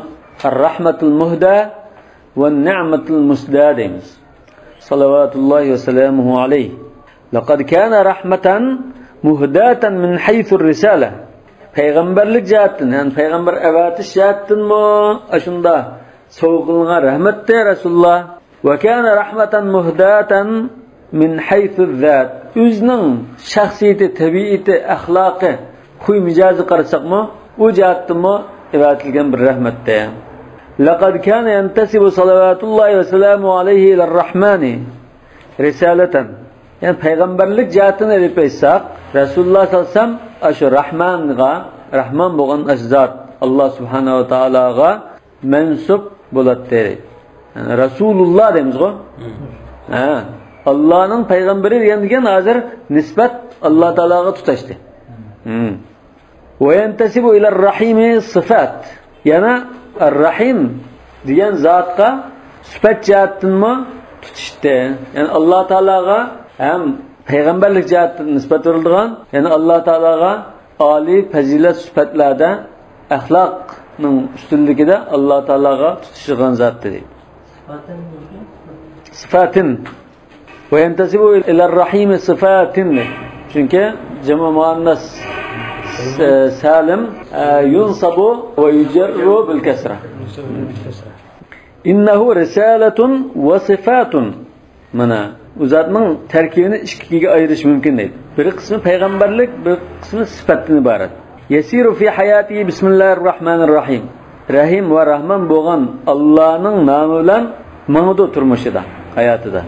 ar-rahmatul muhda va ni'matul musda deymiz. Salavatullohi va salamuhu alayhi. Laqad kana rahmatan muhdatan min haythu ar-risala. Payg'ambarlik jihatdan, ya'ni payg'ambar avatish jihatdanmi ashunda sovg'ilgan rahmatda Rasululloh. Va kana rahmatan muhdatan min haythu az-zat. O'zining shaxsiyati, tabiati, axloqi, xuy mijozi qarasaqmi, u jihatdanmi avatilgan bir rahmatda. Laqad kana yantasibu salavatullahi va salamu alayhi lir-rahmani risalatan. Yani payg'ambarlik jihatini deb aytsak, Rasululloh sallallohu alayhi vasallam ashu rahman bo'lgan zot Alloh subhanahu va taologa mansub bo'ladi. Yani Rasululloh deymiz-ku. Allohning payg'ambari degan hozir nisbat Alloh taologa tutashdi. Va yantasibu ilar-rahimi sifat. Yana ar-rahim degan zotga sifat jihatdanmi tutishdi. Yani Alloh taologa ham payg'ambarlik jihatdan nisbat berilgan, yani Alloh taologa oliy fazilat sifatlarda axloqning ustunligida Alloh taologa tutishgan zot dedi. Sifatin va yantasibu ila ar-rahim sifatin. Chunki jama muannas salim yunsabu va yujarru bil kasra. Innahu risalatun va sifatun. Mana uzatning tarkibini ikkiga ayirish mumkin deydi. Bir qismi payg'ambarlik, bir qismi sifatdan iborat. Yasiru fi hayati bismillahirrahmanirrahim. Rahim va Rahman bo'lgan Allohning nomi bilan mangdu turmushida, hayotida.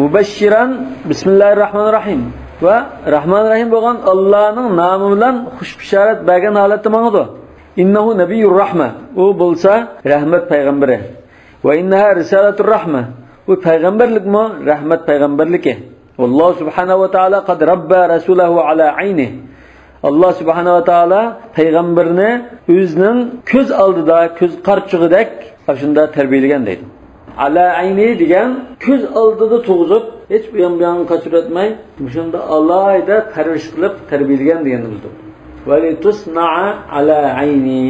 Mubashshiran bismillahirrahmanirrahim va Rahmanirrahim bo'lgan Allohning nomi bilan xush bishorat bergan holatda mangdu. Innahu nabiyyur rahma. U bo'lsa rahmat payg'ambari. Va innaha risalatur rahma. Bu payg'ambarlikmi? Rahmat payg'ambarligi. Alloh subhanahu va taolo qad rabba rasulahu ala ayni. Alloh subhanahu va taolo payg'ambarni o'zining ko'z oldida, ko'z qarchig'idek shunda tarbiyalagan deydi. Ala ayni degan ko'z oldida tug'izib, hech bu ham qochiratmay, shunda alohida parvarish qilib tarbiyalagan degan bo'ldi. Va litusna'a ala ayni.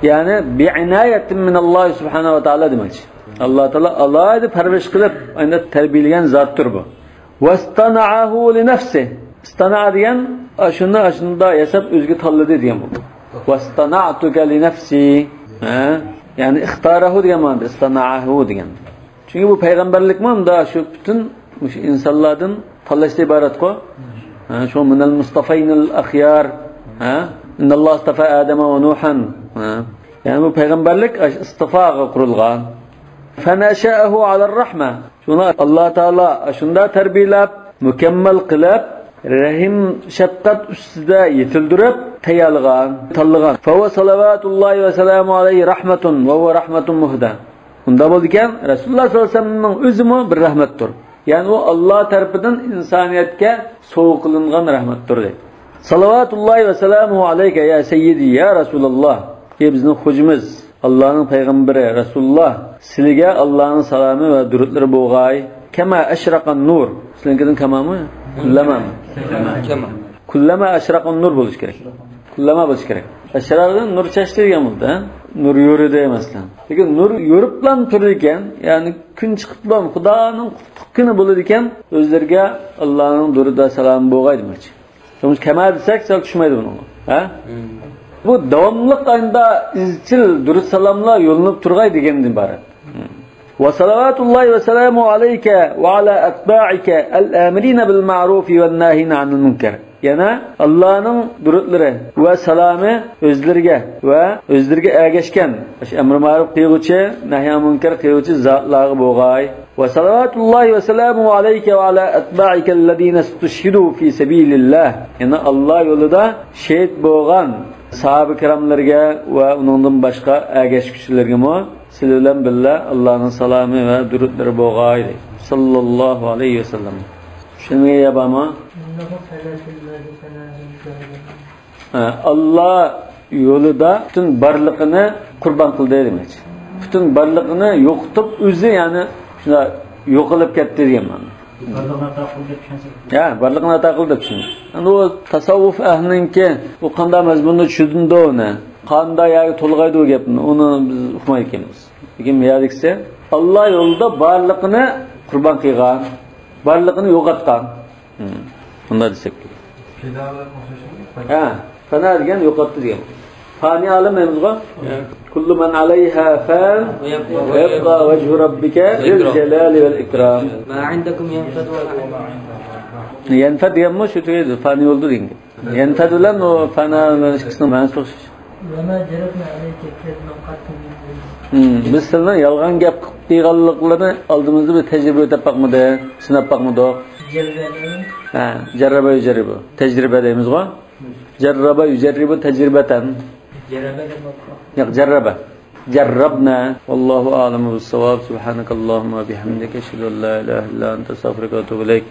Ya'ni bi'inayatin min Alloh subhanahu va taolo demoqchi. Alloh taolo alohida parvarish qilib, ayni tarbiyalagan zotdir bu. Wastana'ahu li nafsi. Istana degan shunda yasab o'ziga tanladi degan bu. Wastana'tuka li nafsi. Ya'ni ixtarahu degan ma'noda istana'ahu degan. Chunki bu payg'ambarlikmi unda shu butun insonlardan tanlashdan iborat-ku. Shu minal mustafaynil akhyar. Innalloh istafa Adama va Nuhan. Ya'ni bu payg'ambarlik istifoga qurilgan. Fanasha'ahu 'ala ar-rahma. Shuni Alloh taolo shunda tarbiyalab, mukammal qilib, rahim shafqat ustida yetildirib tayyorlagan, tanlagan. Fa va salavatullohi va salamu alayhi rahmatun va huwa rahmatun muhda. Unda bo'lgan Rasululloh sollallohu alayhi vasallamning o'zimi bir rahmatdir. Ya'ni u Alloh tarafidan insoniyatga sovg'a qilingan rahmatdir deydi. Salavatullohi va salamu alayka ya sayyidi ya Rasululloh. Bizning xojimiz, Allohning payg'ambari Rasululloh, sizga Allohning salomi va durudlari bo'lg'ay. Kama ashraqan nur. Sizlarning kamami? Kullama ashraqan nur bo'lish kerak. Kullama bo'lish kerak. Ashraqdan nur chashdi degan bo'ldi, nur yo'rida emasdan. Lekin nur yo'rib bilan turar ekan, ya'ni kun chiqib bilan Xudoning kuni bo'ladi ekan, o'zlariga Allohning durudi salom bo'lg'ay demoqchi. So'ng kama desak, sal tushmaydi buni. Ha? Bu davomli qayda izchil durud salomlar yo'linib turg'ay degandan iborat. Wa salavatullahi wa salamu alayka wa ala atba'ika al-amirina bil ma'ruf wa an-nahina 'anil munkar. Yana Allohning durudlari va salami o'zlariga ergashgan, amr ma'ruf qiluvchi, nahy munkar qiluvchi zotlarga bo'lg'ay. Wa salavatullahi wa salamu alayka wa ala atba'ika alladhina istushhidu fi sabilillah. Yana Alloh yo'lida shahid bo'lgan sahabe kiramlarga va uningdan boshqa ergashuvchilarga sizlar bilan birga Allohning salomi va durudlari bo'lg'ay. Sallallohu alayhi vasallam. Shunga yabama Allah yo'lida butun barliqini qurbon qildi demoqchi. Butun barliqini yo'qotib o'zi, ya'ni shuna yo'qolib ketdi degan ma'no. Barliqni ato qildi tushun. Endi u tasavvuf ahlinki bu qanday mazmunni tushundinda uni, qanday yoki to'lg'aydi u gapni, uni biz uqmay ekanmiz. Lekin meyadiksa Alloh yo'lida barliqini qurbon qilgan, barliqini yo'qotgan. Bunda desek. Fana degan yo'qotdi degan. Fani olam emizga. Kullu man alayha fan yabqa wajhu rabbika zil jalali wal ikram. Ma indakum yanfad wa yanfad deganmi shu tugaydi, fani yo'ldi degan. Yanfad bilan o fana ikkisini ma'nosi o'xshash. Lama jarabna alayka kadman qattum. Biz sizlarning yolg'on gap qilganliklarini oldimizda bir tajriba o'tab boqmadi, sinab boqmadi. Jarraba yujaribu. Tajriba deymiz-ku. Jarraba yujaribu tajribatan. Yo'q, jarraba. Jarrabna. Vallohu a'lamu bis-savab. Subhanakallahumma bihamdika ashhadu an la ilaha illa anta astaghfiruka va atubu ilayk.